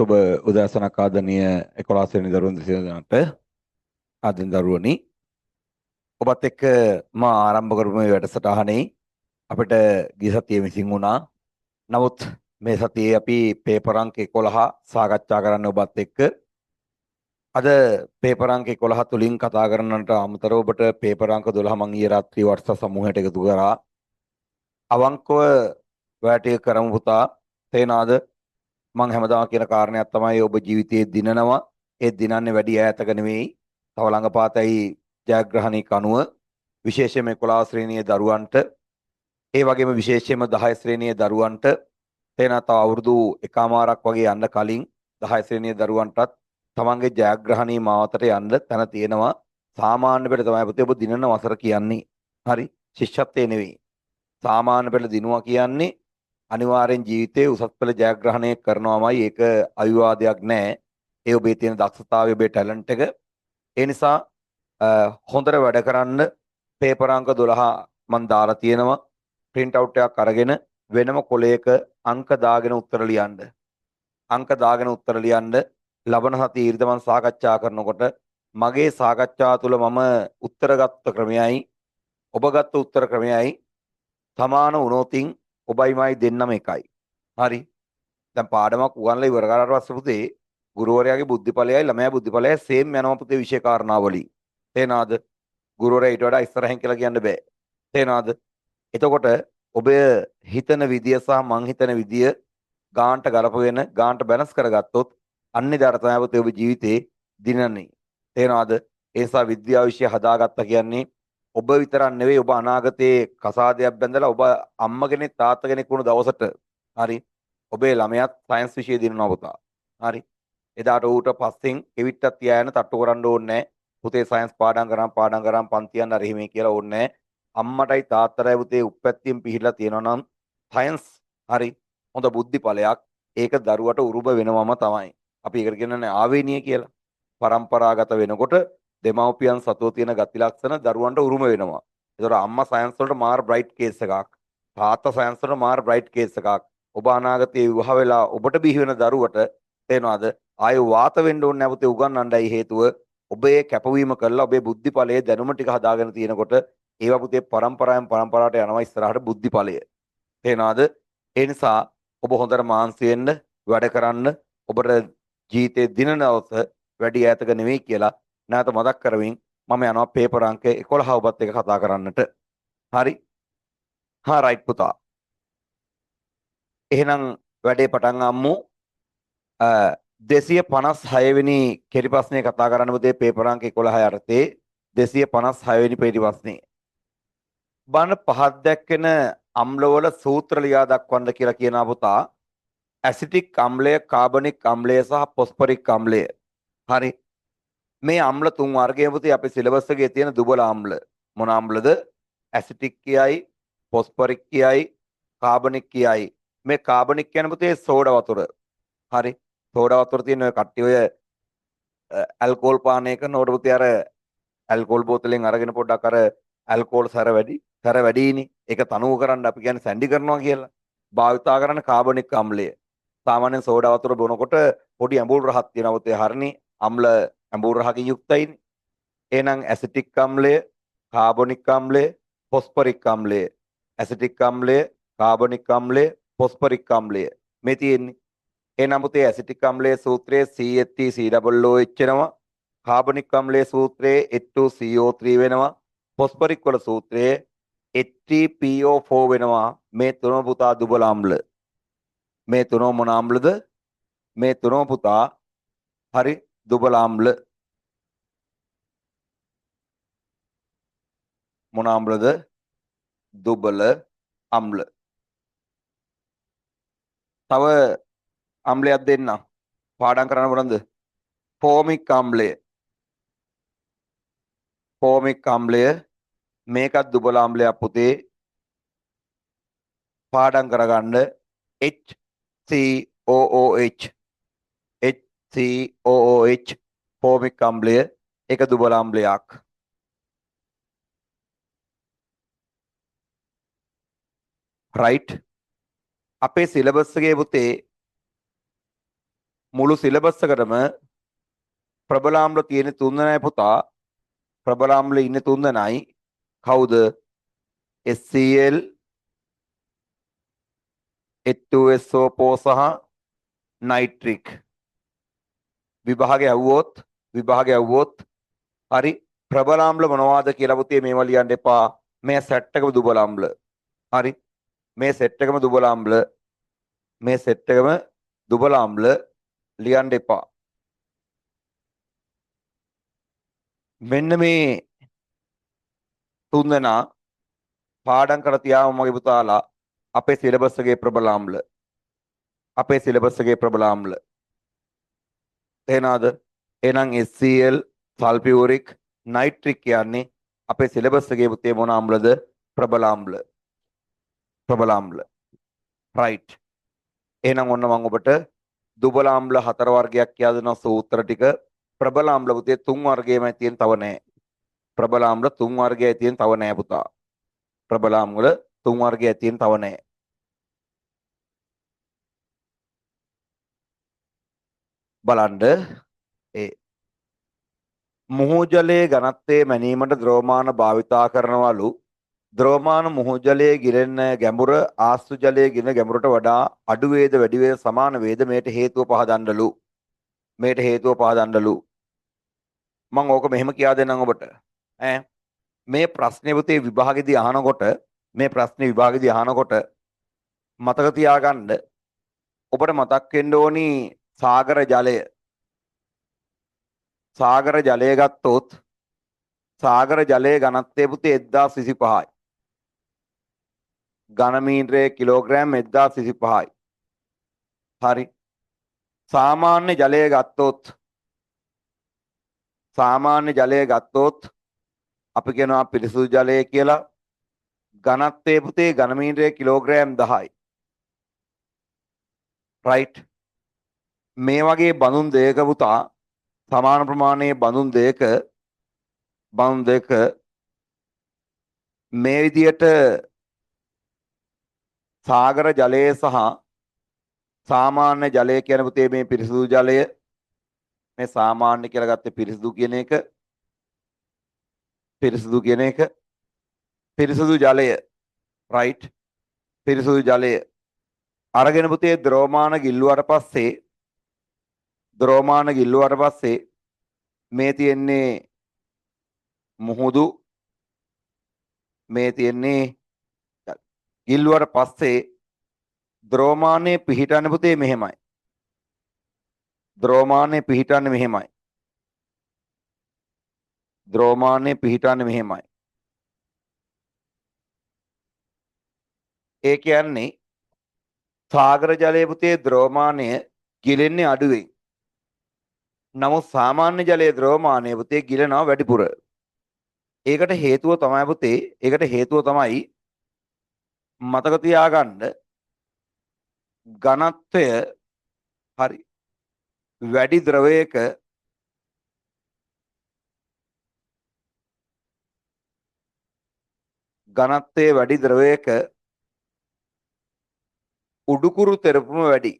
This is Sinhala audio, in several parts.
සුබ උදෑසනක් ආදරණීය 11 වෙනි දරුවන් දෙසියනට ආදරෙන් දරුවනි ඔබත් එක්ක මා ආරම්භ කරපු මේ වැඩසටහනේ අපිට ගිය සතියේ මිසින් වුණා. නමුත් මේ සතියේ අපි පේපර් අංක 11 සාකච්ඡා කරන්න ඔබත් එක්ක. අද පේපර් අංක 11 තුලින් කතා කරන්නට අමතරව ඔබට පේපර් අංක 12 මම ඊයේ රාත්‍රී WhatsApp සමූහයට එකතු කරා. අවංකව වැටේ කරමු පුතා. තේනාද? මං හැමදාම කියන කාරණයක් තමයි ඔබ ජීවිතයේ දිනනවා. ඒ දිනන්නේ වැඩි ඈතක නෙවෙයි. තව ළඟපාතයි ජයග්‍රහණික අනුව විශේෂයෙන්ම 11 ශ්‍රේණියේ දරුවන්ට ඒ වගේම විශේෂයෙන්ම 10 ශ්‍රේණියේ දරුවන්ට තේන තව අවුරුදු එකමාරක් වගේ යන්න කලින් 10 ශ්‍රේණියේ දරුවන්ටත් තමන්ගේ ජයග්‍රහණී මාවතට යන්න තැන තියෙනවා. සාමාන්‍ය පෙළ තමයි පුතේ ඔබ දිනන වසර කියන්නේ. හරි ශිෂ්‍යත්වයේ නෙවෙයි. සාමාන්‍ය පෙළ දිනුවා කියන්නේ අනිවාර්යෙන් ජීවිතයේ උසස් පෙළ ජයග්‍රහණය කරනවාමයි. ඒක අවිවාදයක් නෑ. ඒ ඔබේ තියෙන දක්ෂතාවය ඔබේ ටැලන්ට් එක. ඒ නිසා හොඳට වැඩ කරන්න පේපර් අංක 12 මම දාලා තියෙනවා. print out එකක් අරගෙන වෙනම කොලයක අංක දාගෙන උත්තර ලියන්න. අංක දාගෙන උත්තර ලියන්න ලබන සතියේ ඉරිදා මම සාකච්ඡා කරනකොට මගේ සාකච්ඡා තුළ මම උත්තර ගත්ත ක්‍රමයයි ඔබ ගත්ත උත්තර ක්‍රමයයි සමාන වුණොතින් ඔබයි මයි දෙන්නම එකයි. හරි. දැන් පාඩමක් උගන්ලා ඉවර කරාට පස්සේ පුතේ ගුරුවරයාගේ බුද්ධිඵලයයි ළමයා බුද්ධිඵලයයි සේම් යනවා පුතේ විෂය කාරණාවලින්. තේනාද? ගුරුවරයා ඊට වඩා ඉස්සරහින් කියලා කියන්න බෑ. තේනාද? එතකොට ඔබ හිතන විදිය සහ මං හිතන විදිය ගාන්ට ගලපගෙන ගාන්ට බැලන්ස් කරගත්තොත් අන්නේ දාට තමයි පුතේ ඔබ ජීවිතේ දිනන්නේ. තේනාද? ඒ නිසා විද්‍යාව විෂය හදාගත්තා කියන්නේ ඔබ විතරක් නෙවෙයි ඔබ අනාගතයේ කසාදයක් බැඳලා ඔබ අම්ම කෙනෙක් තාත්තා කෙනෙක් වුණ දවසට හරි ඔබේ ළමයාත් සයන්ස් විෂය දිනනවා පුතා. හරි. එදාට ඌට පස්සෙන් එවිටත් තියාගෙන තට්ටු කරන්න ඕනේ නැහැ. පුතේ සයන්ස් පාඩම් කරන් පන්ති යන්න හරි මේ කියලා ඕනේ නැහැ. අම්මටයි තාත්තටයි පුතේ උප්පැත්තියෙන් පිහිලා තියෙනවා නම් සයන්ස් හරි හොඳ බුද්ධිඵලයක්. ඒක දරුවට උරුම වෙනවම තමයි. අපි ඒකට කියන්නේ ආවේනිය කියලා. පරම්පරාගත වෙනකොට දෙමව්පියන් සතුව තියෙන ගති ලක්ෂණ දරුවන්ට උරුම වෙනවා. ඒතර අම්මා සයන්ස් වලට මාර බ්‍රයිට් කේස් එකක්. තාත්තා සයන්ස් වලට මාර බ්‍රයිට් කේස් එකක්. ඔබ අනාගතයේ විවාහ වෙලා ඔබට බිහි වෙන දරුවට තේනවාද ආයෙ වාත වෙන්න ඕනේ නැවත උගන්වන්නයි හේතුව ඔබේ කැපවීම කළා ඔබේ බුද්ධිඵලයේ දැනුම ටික හදාගෙන තියෙනකොට ඒවා පුතේ පරම්පරාවෙන් පරම්පරාවට යනවා ඉස්සරහට බුද්ධිඵලය. තේනවාද? ඒ නිසා ඔබ හොඳට මාන්සි වෙන්න වැඩ කරන්න ඔබට ජීවිතේ දිනනවස වැඩි ඈතක නෙවෙයි කියලා නැවත මතක් කරමින් මම යනවා පේපර් අංක 11 ඔබත් එක්ක කතා කරන්නට. හරි. හා රයිට් පුතා. එහෙනම් වැඩේ පටන් ගමු. 256 වෙනි කෙටි ප්‍රශ්නේ කතා කරන්න පුතේ පේපර් අංක 11 යටතේ 256 වෙනි කෙටි ප්‍රශ්නේ. බණ පහක් දැක්කෙන අම්ලවල සූත්‍ර ලියා දක්වන්න කියලා කියනවා පුතා. ඇසිටික් අම්ලය, කාබනික් අම්ලය සහ පොස්පරික් අම්ලය. හරි. මේ අම්ල තුන් වර්ගයේ පුතේ අපේ සිලබස් එකේ තියෙන දුබල අම්ල. මොන අම්ලද? ඇසිටික් කියයි, පොස්පරික් කියයි, කාබනික් කියයි. මේ කාබනික් කියන්නේ පුතේ සෝඩා වතුර. හරි. සෝඩා වතුර තියෙන ඔය කට්ටිය ඔය ඇල්කොහොල් පානය කරනකොට පුතේ අර ඇල්කොහොල් බෝතලෙන් අරගෙන පොඩ්ඩක් අර ඇල්කොහොල් සැර වැඩිනේ. ඒක තනුව කරන්න අපි කියන්නේ සැන්ඩි කරනවා කියලා. භාවිතා කරන කාබනික් අම්ලය. සාමාන්‍යයෙන් සෝඩා වතුර බොනකොට පොඩි ඇඹුල් රහක් තියෙනවා පුතේ. හරිනේ. අම්ල ඇඹුල් රහකින් යුක්තයිනේ. එහෙනම් ඇසිටික් අම්ලය, කාබනික් අම්ලය, ෆොස්ෆරික් අම්ලය. ඇසිටික් අම්ලය, කාබනික් අම්ලය, ෆොස්ෆරික් අම්ලය. මේ තියෙන්නේ. එහෙනම් පුතේ ඇසිටික් අම්ලයේ සූත්‍රයේ CH3COOH වෙනවා. කාබනික් අම්ලයේ සූත්‍රයේ H2CO3 වෙනවා. ෆොස්ෆරික් වල සූත්‍රයේ H3PO4 වෙනවා. මේ තුනම පුතා දුබල අම්ල. මේ තුනම මොන අම්ලද? මේ තුනම පුතා හරි දුබල අම්ල. මොන අම්ලද? දුබල අම්ල. තව අම්ලයක් දෙන්න. පාඩම් කරන්න මොනද? ෆෝමික් අම්ලය. ෆෝමික් අම්ලය මේකත් දුබල අම්ලයක් පුතේ. පාඩම් කරගන්න HCOOH. HCOOH ෆෝමික් අම්ලය ඒක දුබල අම්ලයක්. රයිට්. අපේ සිලබස් එකේ පුතේ මුළු සිලබස් එකටම ප්‍රබලාම්ල තියෙන තුන්දෙනයි පුතා. ප්‍රබලාම්ල ඉන්නේ තුන්දෙනයි. කවුද? HCl, H2SO4 සහ නයිට්‍රික්. විභාගය ඇව්වොත් හරි ප්‍රබලාම්ල මොනවද කියලා පුතේ මේවා ලියන්න එපා. මේ සෙට් එකම දුබලාම්ල. හරි මේ සෙට් එකම දුබලාම්ල ලියන්න එපා. මෙන්න මේ තුන්දෙනා පාඩම් කර තියාම මගේ පුතාලා අපේ සිලබස් එකේ ප්‍රබලාම්ල තේනාද? එහෙනම් HCl, සල්ෆියුරික්, නයිට්‍රික් කියන්නේ අපේ සිලබස් එකේ පුතේ මොන අම්ලද? ප්‍රබලාම්ල. රයිට්. එහෙනම් ඔන්න මම ඔබට දුබලාම්ල 4 වර්ගයක් කියලා දෙනවා සූත්‍ර ටික. ප්‍රබලාම්ල පුතේ 3 වර්ගයමයි තියෙන, තව නැහැ. ප්‍රබලාම්ල 3 වර්ගයයි තියෙන, තව නැහැ පුතා. ප්‍රබලාම්ල 3 වර්ගයයි තියෙන, තව නැහැ. බලන්න ඒ මුහු ජලයේ ඝනත්වයේ මැනීමට ද්‍රවමාන භාවිතා කරනවලු. ද්‍රවමාන මුහු ජලයේ ගිලෙන ගැඹුර ආස්තු ජලයේ ගිලෙන ගැඹුරට වඩා අඩු වේද වැඩි වේද සමාන වේද මේට හේතුව පහදන්නලු. මම ඕක මෙහෙම කියා දෙන්නම් ඔබට. මේ ප්‍රශ්නේ පුතේ විභාගෙදී අහනකොට මතක තියාගන්න. ඔබට මතක් වෙන්න ඕනි සාගර ජලය ගත්තොත් සාගර ජලයේ ඝනත්වය පුතේ 1025යි. ඝන මීටරයේ කිලෝග්‍රෑම් 1025යි. හරි. සාමාන්‍ය ජලය ගත්තොත් අපි කියනවා පිරිසුදු ජලය කියලා. ඝනත්වය පුතේ ඝන මීටරයේ කිලෝග්‍රෑම් 10යි. රයිට්. මේ වගේ බඳුන් දෙක පුතා සමාන ප්‍රමාණයේ බඳුන් දෙක මේ විදියට සාගර ජලය සහ සාමාන්‍ය ජලය කියන පුතේ මේ පිරිසුදු ජලය, මේ සාමාන්‍ය කියලා ගත්තේ පිරිසුදු කියන එක. පිරිසුදු ජලය රයිට්. පිරිසුදු ජලය අරගෙන පුතේ ද්‍රවමාන ගිල්ලුවට පස්සේ මේ තියෙන්නේ මුහුදු, මේ තියෙන්නේ ගිල්ලුවට පස්සේ ද්‍රවමානයේ පිහිටන්නේ පුතේ මෙහෙමයි. ද්‍රවමානයේ පිහිටන්නේ මෙහෙමයි. ඒ කියන්නේ සාගර ජලයේ පුතේ ද්‍රවමානය ගිලෙන්නේ අඩුවෙන්. නමුත් සාමාන්‍ය ජලයේ ද්‍රවමානය පුතේ ගිලෙනවා වැඩිපුර. ඒකට හේතුව තමයි මතක තියාගන්න ඝනත්වය හරි වැඩි ද්‍රවයක උඩුකුරු තෙරපුම වැඩි.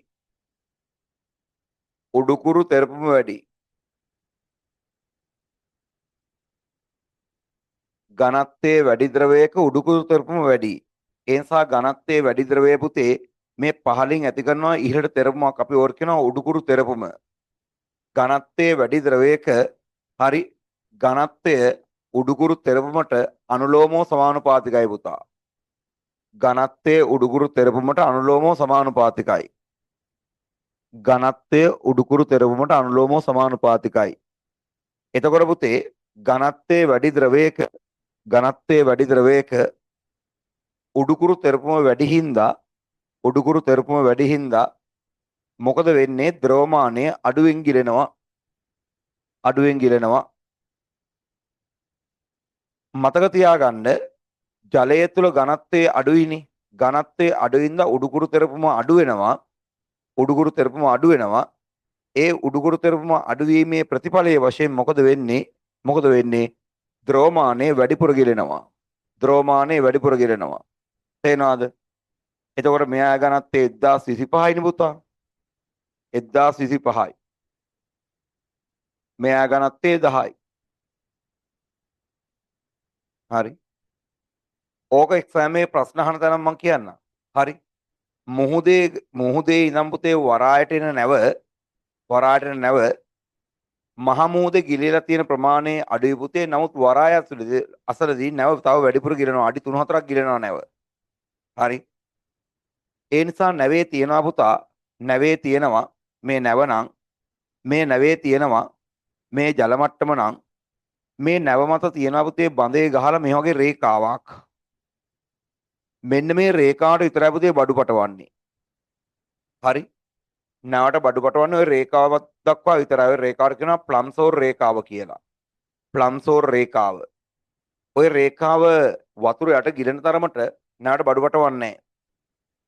ඝනත්වයේ වැඩි ද්‍රවයක උඩුකුරු තෙරපුම වැඩි. ඒ නිසා ඝනත්වයේ වැඩි ද්‍රවය පුතේ මේ පහලින් ඇති කරනවා ඉහළට තෙරපුමක්, අපි ඕක කියනවා උඩුකුරු තෙරපුම. ඝනත්වයේ වැඩි ද්‍රවයක හරි ඝනත්වය උඩුකුරු තෙරපුමට අනුලෝමව සමානුපාතිකයි පුතා. ඝනත්වයේ උඩුකුරු තෙරපුමට අනුලෝමව සමානුපාතිකයි. එතකොට පුතේ ඝනත්වයේ වැඩි ද්‍රවයක උඩුකුරු තෙරපුම වැඩි හින්දා මොකද වෙන්නේ? ද්‍රවමානය අඩුවෙන් ගිලෙනවා. මතක තියාගන්න ජලය තුල ඝනත්වයේ අඩුයිනේ. ඝනත්වයේ අඩුවින්ද උඩුකුරු තෙරපුම අඩු වෙනවා. ඒ උඩුකුරු තෙරපුම අඩුවීමේ ප්‍රතිඵලයේ වශයෙන් මොකද වෙන්නේ? ද්‍රවමානය වැඩිපුර ගිලෙනවා. තේනවාද? එතකොට මෙයා ඝනත්වයේ 1025යිනේ පුතා. 1025යි. මෙයා ගණත්තේ 10යි. හරි. ඕක එක්සෑම් එකේ ප්‍රශ්න අහන තරම් මම කියන්නම්. හරි. මුහුදේ ඉඳන් පුතේ වරායට එන නැව මහ මුහුදේ ගිලිලා තියෙන ප්‍රමාණය අඩුයි පුතේ. නමුත් වරාය අසලදී නැව තව වැඩිපුර ගිලෙනවා. අඩි 3-4ක් ගිලෙනවා නැව. හරි. ඒ නිසා නැවේ තියනවා පුතා. නැවේ තියෙනවා මේ නැව නම් මේ නැවේ තියෙනවා මේ ජල මට්ටම නම් මේ නැව මත තියෙනවා පුතේ බඳේ ගහලා මේ වගේ රේඛාවක්. මෙන්න මේ රේඛාවට විතරයි පුතේ බඩු පටවන්නේ. හරි. නැවට බඩු පටවන්නේ ওই රේඛාව දක්වා විතරයි. ওই රේඛාවට කියනවා ප්ලම්සෝර් රේඛාව කියලා. ප්ලම්සෝර් රේඛාව. ওই රේඛාව වතුර යට ගිලෙන තරමට නැවට බඩු පටවන්නේ නැහැ.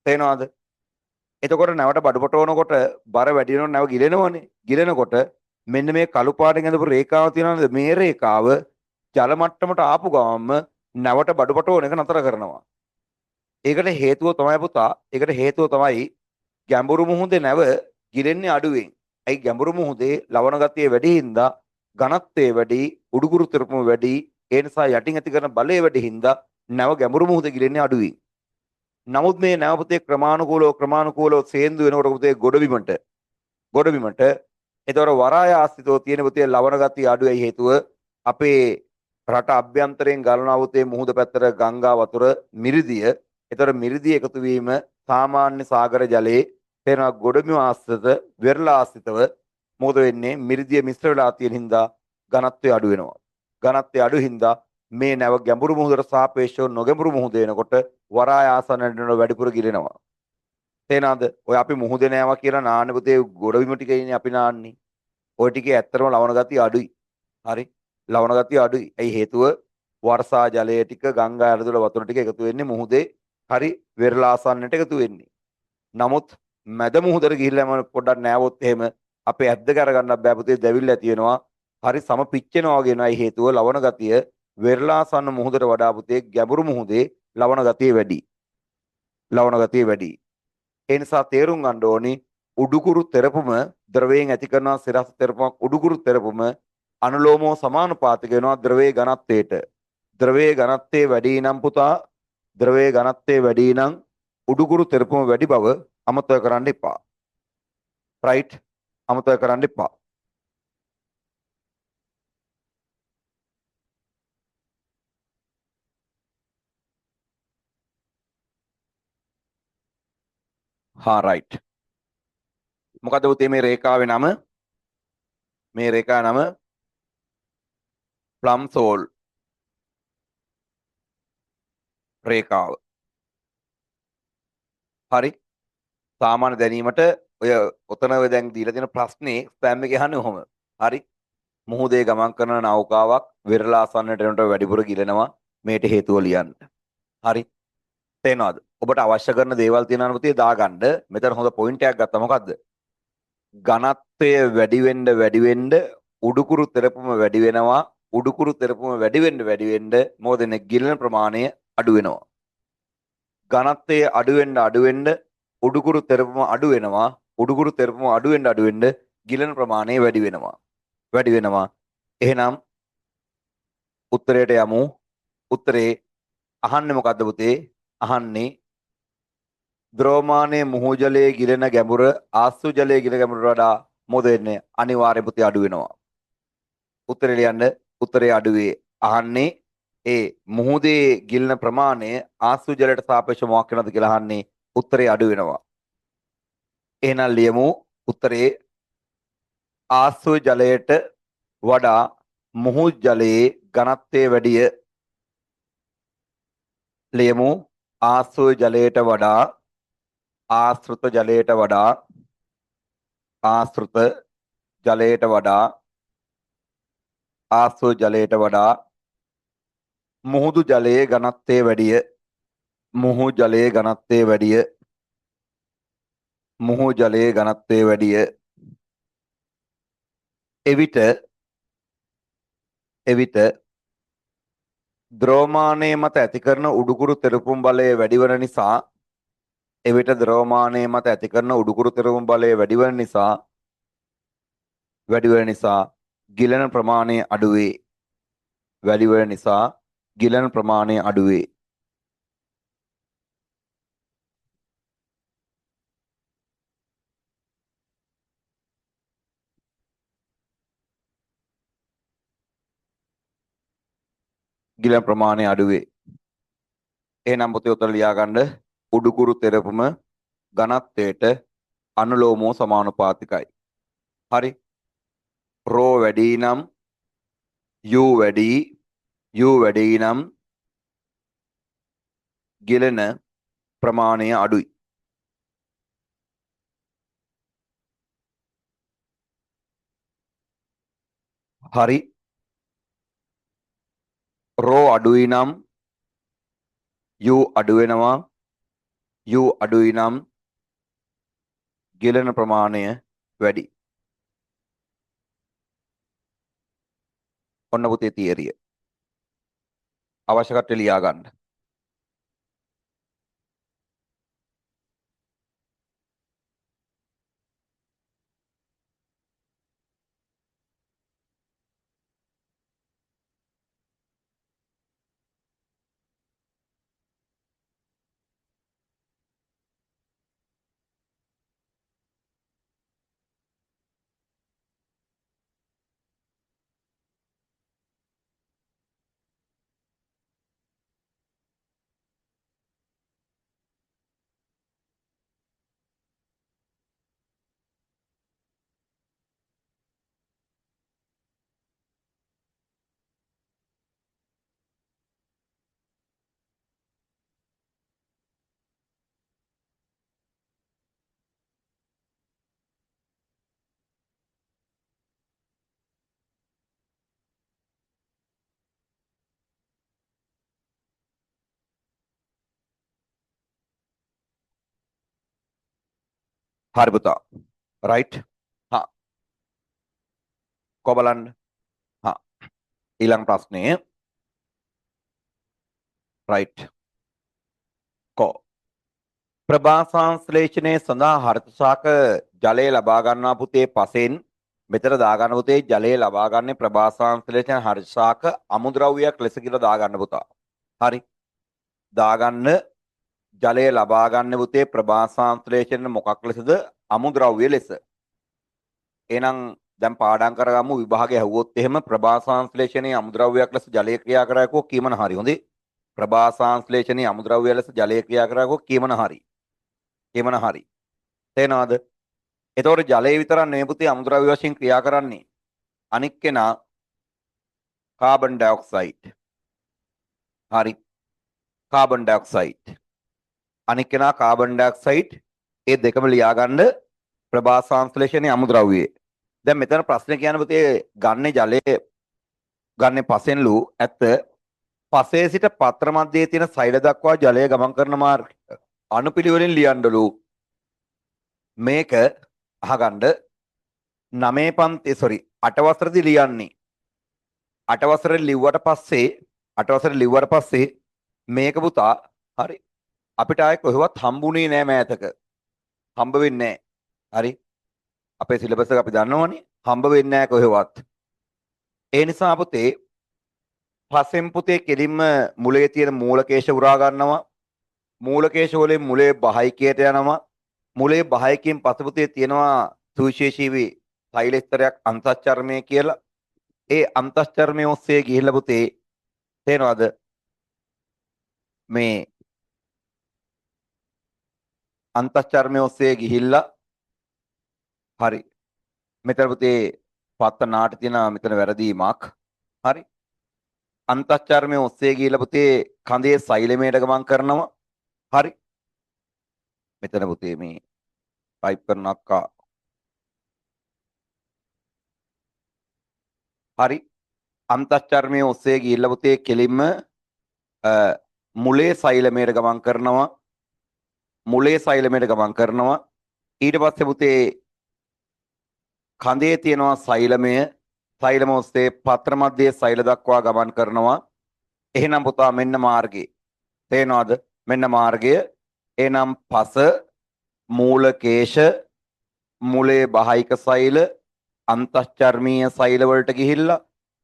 තේනවද? එතකොට නැවට බඩු පටවනකොට බර වැඩි වෙනකොට නැව ගිලෙනවනේ. ගිලෙනකොට මෙන්න මේ කළු පාටින් ඇඳපු රේඛාව තියෙනවනේ. මේ රේඛාව ජල මට්ටමට ආපු ගමන්ම නැවට බඩු පටවන එක නතර කරනවා. ඒකට හේතුව තමයි පුතා. ඒකට හේතුව තමයි ගැඹුරු මුහුදේ නැව ගිලෙන්නේ අඩුවෙන්. ඒ ගැඹුරු මුහුදේ ලවණ ගතිය වැඩි හින්දා ඝනත්වය වැඩි, උඩුකුරු තෙරපුම වැඩි. ඒ නිසා යටින් ඇති කරන බලය වැඩි හින්දා නැව ගැඹුරු මුහුදේ ගිලෙන්නේ අඩුවෙන්. නමුත් මේ නැව පුතේ ක්‍රමානුකූලව සේන්දු වෙනකොට පුතේ ගොඩබිමට ඒතර වරාය ආස්තිතෝ තියෙන පුතේ ලවණ ගතිය අඩුයි. හේතුව අපේ රට අභ්‍යන්තරයෙන් ගලනවා පුතේ මුහුද පැත්තට ගංගා වතුර මිරිදිය. ඒතර මිරිදිය එකතු වීම සාමාන්‍ය සාගර ජලයේ තේරෙනවා ගොඩබිම ආශ්‍රිත වෙරළ ආශ්‍රිතව මොකද වෙන්නේ? මිරිදිය මිශ්‍ර වෙලා තියෙන හින්දා ඝනත්වය අඩු වෙනවා. ඝනත්වය අඩු හින්දා මේ නැව ගැඹුරු මුහුදට සාපේක්ෂව නොගැඹුරු මුහුද වෙනකොට වරාය ආසන්නට වැඩිපුර ගිලෙනවා. තේනවද? ඔය අපි මුහුදේ නෑවා කියලා නාන්නේ පුතේ ගොඩබිම ටිකේනේ අපි නාන්නේ. ওই ටිකේ ඇත්තටම ලවණ ගතිය අඩුයි. හරි. ලවණ ගතිය අඩුයි. ඒ හේතුව වර්ෂා ජලය ටික ගංගා ඇතුළේ වතුර ටික එකතු වෙන්නේ මුහුදේ. හරි වෙරළ ආසන්නට එකතු වෙන්නේ. නමුත් මැද මුහුදට ගිහිල්ලාම පොඩ්ඩක් නෑවොත් එහෙම අපේ ඇද්ද කර ගන්න බෑ පුතේ දැවිල්ල ඇති වෙනවා. හරි සම පිච්චෙනවා වගේ නයි හේතුව ලවණ ගතිය වෙරළ ආසන්න මුහුදට වඩා පුතේ ගැඹුරු මුහුදේ ලවණ ගතිය වැඩි. ලවණ ගතිය වැඩි. ඒ නිසා තේරුම් ගන්න ඕනි උඩුකුරු තෙරපුම ද්‍රවයෙන් ඇති කරන සිරස් තෙරපුමක් උඩුකුරු තෙරපුම අනුලෝමව සමානුපාතික වෙනවා ද්‍රවයේ ඝනත්වයට. ද්‍රවයේ ඝනත්වයේ වැඩි නම් පුතා ද්‍රවයේ ඝනත්වයේ වැඩි නම් උඩුකුරු තෙරපුම වැඩි බව අමතක කරන්න එපා. රයිට්? අමතක කරන්න එපා. හා රයිට්. මොකද පුතේ මේ රේඛාවේ නම? මේ රේඛා නම ප්ලම්සෝල් රේඛාව. හරි. සාමාන්‍ය දැනීමට ඔය ඔතන ඔය දැන් දීලා තියෙන ප්‍රශ්නේ ස්පෑම් එකේ අහන්නේ කොහොම? හරි. මුහුදේ ගමන් කරන නෞකාවක් වෙරළ ආසන්නට යනකොට වැඩිපුර ගිලෙනවා. මේට හේතුව ලියන්න. හරි. තේනවද? ඔබට අවශ්‍ය කරන දේවල් තියෙනවා පුතේ දාගන්න. මෙතන හොඳ පොයින්ට් එකක් ගත්තා. මොකද්ද? ඝනත්වය වැඩි වෙන්න උඩුකුරු තෙරපුම වැඩි වෙනවා. උඩුකුරු තෙරපුම වැඩි වෙන්න මොකද නේ ගිලෙන ප්‍රමාණය අඩු වෙනවා. ඝනත්වය අඩු වෙන්න උඩුකුරු තෙරපුම අඩු වෙනවා. උඩුකුරු තෙරපුම අඩු වෙන්න ගිලෙන ප්‍රමාණය වැඩි වෙනවා. එහෙනම් උත්තරයට යමු. උත්තරේ අහන්නේ මොකද්ද පුතේ? අහන්නේ ද්‍රවමානයේ මුහු ජලයේ ගිලෙන ගැඹුර ආස්තු ජලයේ ගිලෙන ගැඹුරට වඩා මොකද වෙන්නේ? අනිවාර්ය පුතේ අඩු වෙනවා. උත්තරේ ලියන්න. උත්තරේ අඩුවේ. අහන්නේ ඒ මුහුදේ ගිලෙන ප්‍රමාණය ආස්තු ජලයට සාපේක්ෂව මොකක් වෙනවද කියලා අහන්නේ. උත්තරේ අඩු වෙනවා. එහෙනම් ලියමු උත්තරේ ආස්තු ජලයට වඩා මුහු ජලයේ ඝනත්වය වැඩිය. ලියමු ආස්තු ජලයට වඩා ආශ්‍රිත ජලයට වඩා ආශ්‍රිත ජලයට වඩා ආස්තු ජලයට වඩා මුහුදු ජලයේ ඝනත්වය වැඩිය. මුහු ජලයේ ඝනත්වය වැඩිය. මුහු ජලයේ ඝනත්වය වැඩිය. එවිට ද්‍රවමානයේ මත ඇති කරන උඩුකුරු තෙරපුම් බලය වැඩි වන නිසා එවිට ද්‍රවමානයේ මත ඇති කරන උඩුකුරු තෙරපුම් බලය වැඩිවන නිසා ගිලන ප්‍රමාණය අඩුවේ. වැඩිවන නිසා ගිලන ප්‍රමාණය අඩුවේ. ගිලන ප්‍රමාණය අඩුවේ. එහෙනම් පුතේ උත්තර ලියා ගන්න. උඩුකුරු තෙරපුම ඝනත්වයට අනුලෝමව සමානුපාතිකයි. හරි. රෝ වැඩි නම් U වැඩි නම් ගිලන ප්‍රමාණය අඩුයි. හරි. රෝ අඩුයි නම් U අඩු වෙනවා. U අඩුයි නම් ගිලන ප්‍රමාණය වැඩි. ඔන්න පුතේ තියරිය. අවශ්‍ය කට්ටිය ලියා ගන්න. හරි පුතා. රයිට්. හා. කො බලන්න. හා. ඊළඟ ප්‍රශ්නේ. රයිට්. කො. ප්‍රභා සංශ්ලේෂණය සඳහා හරිතසාක ජලය ලබා ගන්නා පුතේ පසෙන් මෙතන දාගන්න පුතේ ජලය ලබා ගන්නේ ප්‍රභා සංශ්ලේෂණ හරිතසාක අමුද්‍රව්‍යයක් ලෙස කියලා දාගන්න පුතා. හරි. දාගන්න ජලය ලබා ගන්න පුතේ ප්‍රභා සංශ්ලේෂණ මොකක් ලෙසද? අමුද්‍රව්‍ය ලෙස. එහෙනම් දැන් පාඩම් කරගමු විභාගය ඇහුවොත් එහෙම ප්‍රභා සංශ්ලේෂණයේ අමුද්‍රව්‍යයක් ලෙස ජලය ක්‍රියා කරාකෝ කීමන හරි. හොඳේ. ප්‍රභා සංශ්ලේෂණයේ අමුද්‍රව්‍ය ලෙස ජලය ක්‍රියා කරාකෝ කීමන හරි. කීමන හරි. තේනවද? එතකොට ජලය විතරක් නෙවෙයි පුතේ අමුද්‍රව්‍ය වශයෙන් ක්‍රියා කරන්නේ. අනික් කෙනා කාබන් ඩයොක්සයිඩ්. හරි. Carbon dioxide. අනික් කෙනා කාබන් ඩයොක්සයිඩ්. ඒ දෙකම ලියා ගන්න ප්‍රභා සංශ්ලේෂණයේ අමුද්‍රව්‍යය. දැන් මෙතන ප්‍රශ්නේ කියන්නේ පුතේ ගන්න ජලය ගන්න පසෙන්ලු ඇත්ත පසේ සිට පත්‍ර මැදයේ තියෙන සෛල දක්වා ජලය ගමන් කරන මාර්ගය අනුපිළිවෙලින් ලියන්නලු. මේක අහගන්න 9 පන්ති 8 වසරේදී ලියන්නේ. 8 වසරේ ලිව්වට පස්සේ මේක පුතා හරි අපිට ආයේ කොහෙවත් හම්බුනේ නෑ මෑතක. හම්බ වෙන්නේ නෑ. හරි. අපේ සිලබස් එක අපි දන්නවනේ. හම්බ වෙන්නේ නෑ කොහෙවත්. ඒ නිසා පුතේ පසෙන් පුතේ කෙලින්ම මුලේ තියෙන මූලකේශ උරා ගන්නවා. මූලකේශ වලින් මුලේ බහයිකයට යනවා. මුලේ බහයිකයෙන් පසු පුතේ තියෙනවා සුවිශේෂී සෛල ස්තරයක් අන්තස්චර්මය කියලා. ඒ අන්තස්චර්මය ඔස්සේ ගිහිල්ලා පුතේ තේනවද මේ අන්තස්චර්මය ඔස්සේ ගිහිල්ලා හරි මෙතන පුතේ පත්ත නාට තියෙන මෙතන වැරදීමක්. හරි. අන්තස්චර්මය ඔස්සේ ගිහිල්ලා පුතේ කඳේ සෛලමයට ගමන් කරනවා. හරි. මෙතන පුතේ මේ ටයිප් කරන අක්කා. හරි. අන්තස්චර්මය ඔස්සේ ගිහිල්ලා පුතේ කෙලින්ම මුලේ සෛලමයට ගමන් කරනවා. මුලේ සෛලමයට ගමන් කරනවා. ඊට පස්සේ පුතේ කඳේ තියෙනවා සෛලමය. සෛලම ඔස්සේ පත්‍ර මැදයේ සෛල දක්වා ගමන් කරනවා. එහෙනම් පුතා මෙන්න මාර්ගය. තේනවද? මෙන්න මාර්ගය. එනම් පස මූල කේශ මුලේ බාහික සෛල අන්තශ්චර්මීය සෛල වලට ගිහිල්ලා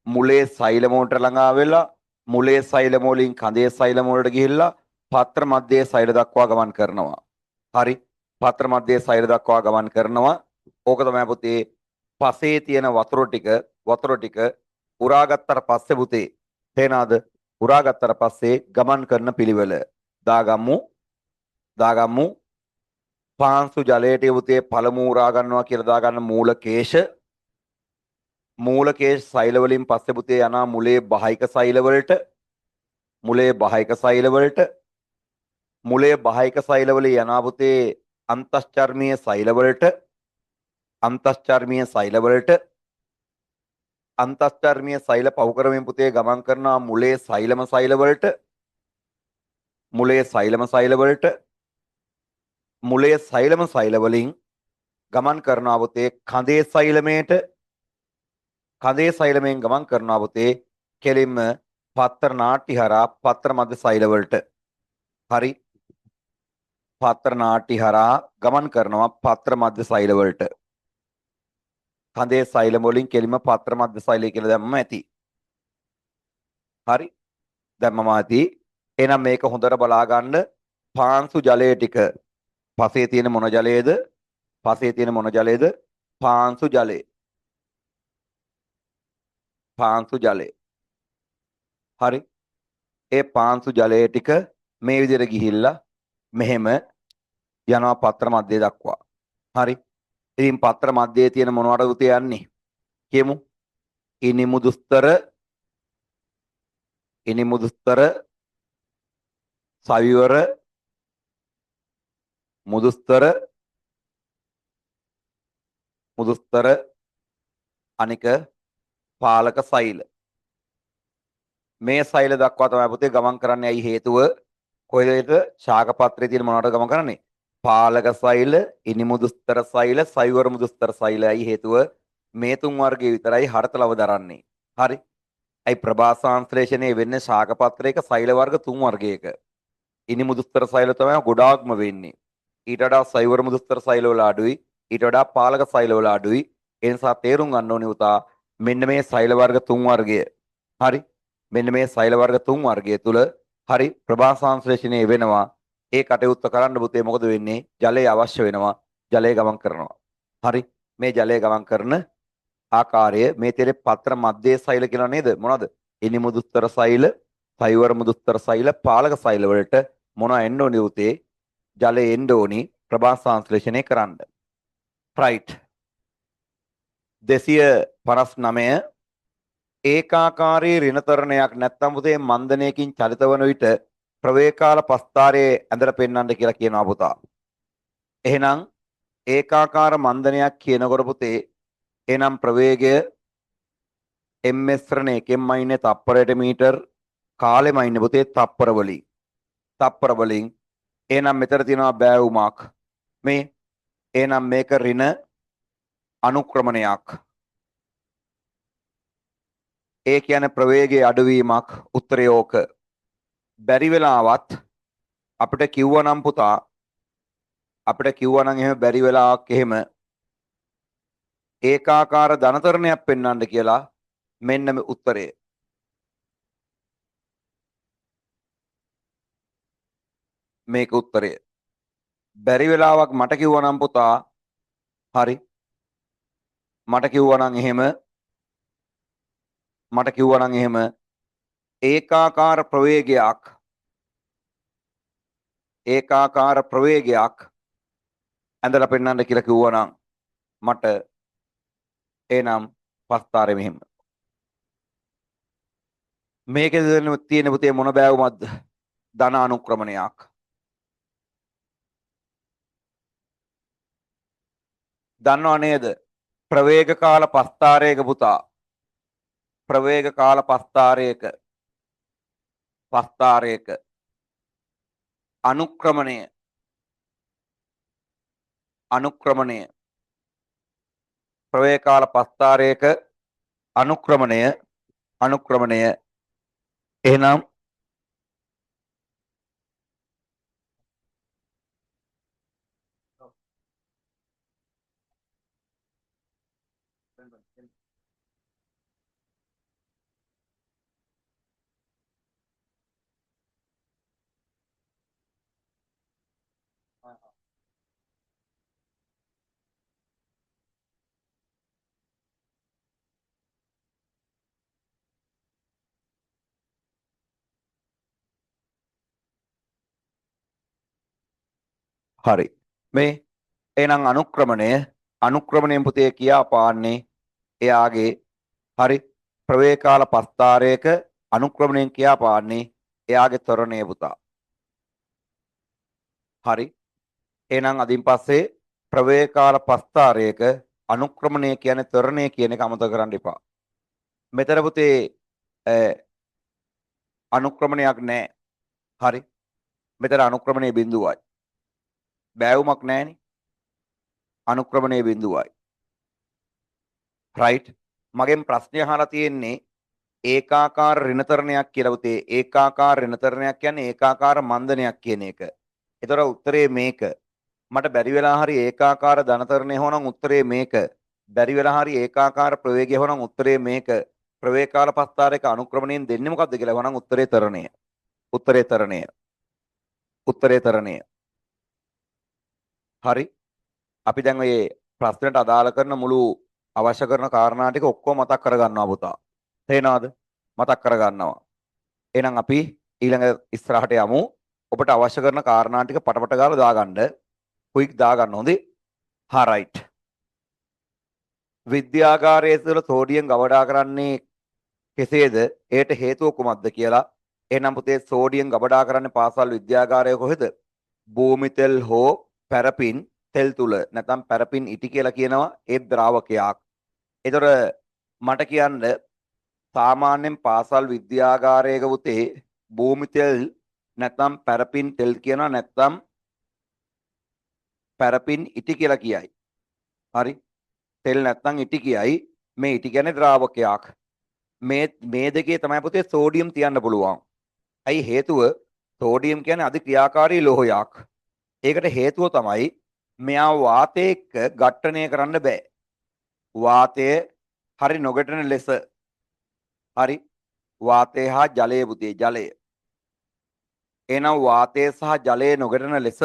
මුලේ සෛලම වලට ළඟා වෙලා මුලේ සෛලම වලින් කඳේ සෛලම වලට ගිහිල්ලා පත්‍ර මැදේ සෛල දක්වා ගමන් කරනවා. හරි. පත්‍ර මැදේ සෛල දක්වා ගමන් කරනවා. ඕක තමයි පුතේ පසේ තියෙන වතුර ටික උරාගත්තට පස්සේ පුතේ තේනාද? උරාගත්තට පස්සේ ගමන් කරන පිළිවෙල දාගම්මු පාංශු ජලයට පුතේ පළමු උරා ගන්නවා කියලා දාගන්න මූල කේශ සෛල වලින් පස්සේ පුතේ යනවා මුලේ බාහික සෛල වලට මුලේ බාහික සෛල වලට යනවා පුතේ අන්තශ්චර්මීය සෛල වලට අන්තශ්චර්මීය සෛල පහු කරමින් පුතේ ගමන් කරනවා මුලේ සෛලම සෛල වලට මුලේ සෛලම සෛල වලින් ගමන් කරනවා පුතේ කඳේ සෛලමෙන් ගමන් කරනවා පුතේ කෙලින්ම පත්තර නාට්‍ය හරහා පත්තර මැද සෛල වලට. හරි. පත්තර නාට්‍ය හරහා ගමන් කරනවා පත්තර මැද සෛල වලට. කඳේ සෛලම වලින් කෙලින්ම පත්තර මැද සෛලය කියලා දැම්මම ඇති. හරි. දැම්මම ඇති. එහෙනම් මේක හොඳට බලා ගන්න. පාංශු ජලය ටික පසේ තියෙන මොන ජලයේද? පාංශු ජලය. හරි. ඒ පාංශු ජලය ටික මේ විදිහට ගිහිල්ලා මෙහෙම යනවා පත්‍ර මැදේ දක්වා. හරි. ඉතින් පත්‍ර මැදේ තියෙන මොනවටද උතේ යන්නේ? කියමු. ඉනිමුදුස්තර සවිවර මුදුස්තර අනික පාලක සෛල. මේ සෛල දක්වා තමයි පුතේ ගමන් කරන්නේ. ඇයි හේතුව? කොහෙද ශාක පත්‍රයේ තියෙන මොනවට ගමන් කරන්නේ? පාලක සෛල, ඉනිමුදුස්තර සෛල, සවිවර මුදුස්තර සෛල. ඇයි හේතුව? මේ තුන් වර්ගයේ විතරයි හරත ලව දරන්නේ. හරි. ඇයි ප්‍රභාසාංශ්ලේෂණය වෙන්නේ ශාක පත්‍රයක සෛල වර්ග තුන් වර්ගයක. ඉනිමුදුස්තර සෛල තමයි ගොඩාක්ම වෙන්නේ. ඊට වඩා සවිවර මුදුස්තර සෛල වල අඩුයි. ඊට වඩා පාලක සෛල වල අඩුයි. ඒ නිසා තේරුම් ගන්න ඕනේ උතා මෙන්න මේ සෛල වර්ග තුන් වර්ගය. හරි. මෙන්න මේ සෛල වර්ග තුන් වර්ගය තුල හරි ප්‍රභාසාංශ්ලේෂණය වෙනවා. ඒ කටයුත්ත කරන්න පුතේ මොකද වෙන්නේ? ජලය අවශ්‍ය වෙනවා. ජලය ගමන් කරනවා. හරි. මේ ජලය ගමන් කරන ආකාරය මේ තේරේ පත්‍ර මැදේ සෛල කියලා නේද? මොනවද? ඉනිමුදුස්තර සෛල, සවිවර මුදුස්තර සෛල, පාලක සෛල වලට මොනවා එන්න ඕනේ උතේ? ජලය එන්න ඕනි ප්‍රභාසාංශ්ලේෂණය කරන්න. right. 259 ඒකාකාරී ඍණතරණයක් නැත්නම් පුතේ මන්දනයකින් චලිත වන විට ප්‍රවේකාල පස්තාරයේ ඇඳලා පෙන්වන්න කියලා කියනවා පුතා. එහෙනම් ඒකාකාර මන්දනයක් කියනකොට පුතේ එහෙනම් ප්‍රවේගය ms ශ්‍රණ එකෙන්ම ඉන්නේ තප්පරයට මීටර් කාලෙම ඉන්නේ පුතේ තප්පර වලින් එහෙනම් මෙතන තියෙනවා බෑවුමක් මේ එහෙනම් මේක ඍණ අනුක්‍රමණයක්. ඒ කියන්නේ ප්‍රවේගයේ අඩුවීමක්. උත්තරය ඕක. බැරි වෙලාවත් අපිට කිව්වනම් පුතා එහෙම බැරි වෙලාවක් එහෙම ඒකාකාර ධනතරණයක් පෙන්වන්න කියලා මෙන්න මේ උත්තරය. මේක උත්තරය. බැරි වෙලාවක් මට කිව්වනම් පුතා හරි මට කිව්වනම් එහෙම ඒකාකාර ප්‍රවේගයක් ඇඳලා පෙන්වන්න කියලා කිව්වනම් මට එනම් පස්තාරේ මෙහෙම මේකේ තියෙන පුතේ මොන බෑවුමක්ද? ධන අනුක්‍රමණයක්. දන්නව නේද? ප්‍රවේග කාල පස්තාරයක පුතා පස්තාරයක අනුක්‍රමණය ප්‍රවේග කාල පස්තාරයක අනුක්‍රමණය එහෙනම් හරි. මේ එහෙනම් අනුක්‍රමණයෙන් පුතේ කියා පාන්නේ එයාගේ හරි ප්‍රවේකාල පස්තාරයක අනුක්‍රමණයෙන් කියා පාන්නේ එයාගේ ත්වරණය පුතා. හරි. එහෙනම් අදින් පස්සේ ප්‍රවේකාල පස්තාරයක අනුක්‍රමණය කියන්නේ ත්වරණය කියන එක අමතක කරන්න එපා. මෙතන පුතේ අනුක්‍රමණයක් නැහැ. හරි. මෙතන අනුක්‍රමණයේ බිඳුවයි. බෑවුමක් නැහැනේ. අනුක්‍රමණයේ බිඳුවයි. රයිට්. මගෙන් ප්‍රශ්නය අහලා තියෙන්නේ ඒකාකාර ඍණතරණයක් කියලා පුතේ. ඒකාකාර ඍණතරණයක් කියන්නේ ඒකාකාර මන්දනයක් කියන එක. ඒතර උත්තරේ මේක. මට බැරි වෙලා හරි ඒකාකාර ධනතරණය හොනම් උත්තරේ මේක. බැරි වෙලා හරි ඒකාකාර ප්‍රවේගය හොනම් උත්තරේ මේක. ප්‍රවේගකාල පස්තාරයක අනුක්‍රමණයෙන් දෙන්නේ මොකද්ද කියලා හොනම් උත්තරේ තරණය. උත්තරේ තරණය. උත්තරේ තරණය. හරි. අපි දැන් ඔය ප්‍රශ්නට අදාළ කරන මුළු අවශ්‍ය කරන කාරණා ටික ඔක්කොම මතක් කරගන්නවා පුතා. තේනවද? මතක් කරගන්නවා. එහෙනම් අපි ඊළඟ ඉස්සරහට යමු. ඔබට අවශ්‍ය කරන කාරණා ටික පටපට ගාලා දාගන්න. ක්වික් දාගන්න හොඳේ. හා රයිට්. විද්‍යාගාරයේ තුළ සෝඩියම් ගබඩා කරන්නේ කෙසේද? ඒට හේතුව කුමක්ද කියලා. එහෙනම් පුතේ සෝඩියම් ගබඩා කරන්නේ පාසල් විද්‍යාගාරයේ කොහෙද? භූමි තෙල් හෝ පැරපින් තෙල් තුල නැත්නම් පැරපින් ඉටි කියලා කියනවා ඒ ද්‍රාවකයක්. ඒතර මට කියන්න සාමාන්‍යයෙන් පාසල් විද්‍යාගාරයක පුතේ භූමි තෙල් නැත්නම් පැරපින් තෙල් කියනවා නැත්නම් පැරපින් ඉටි කියලා කියයි. හරි. තෙල් නැත්නම් ඉටි කියයි. මේ ඉටි කියන්නේ ද්‍රාවකයක්. මේ දෙකේ තමයි පුතේ සෝඩියම් තියන්න පුළුවන්. ඇයි හේතුව? සෝඩියම් කියන්නේ අධි ක්‍රියාකාරී ලෝහයක්. ඒකට හේතුව තමයි මෙයා වාතය එක්ක ඝට්ටණය කරන්න බෑ. වාතය හරි නොගැටෙන ලෙස. හරි. වාතය හා ජලය පුතේ ජලය. එහෙනම් වාතය සහ ජලය නොගැටෙන ලෙස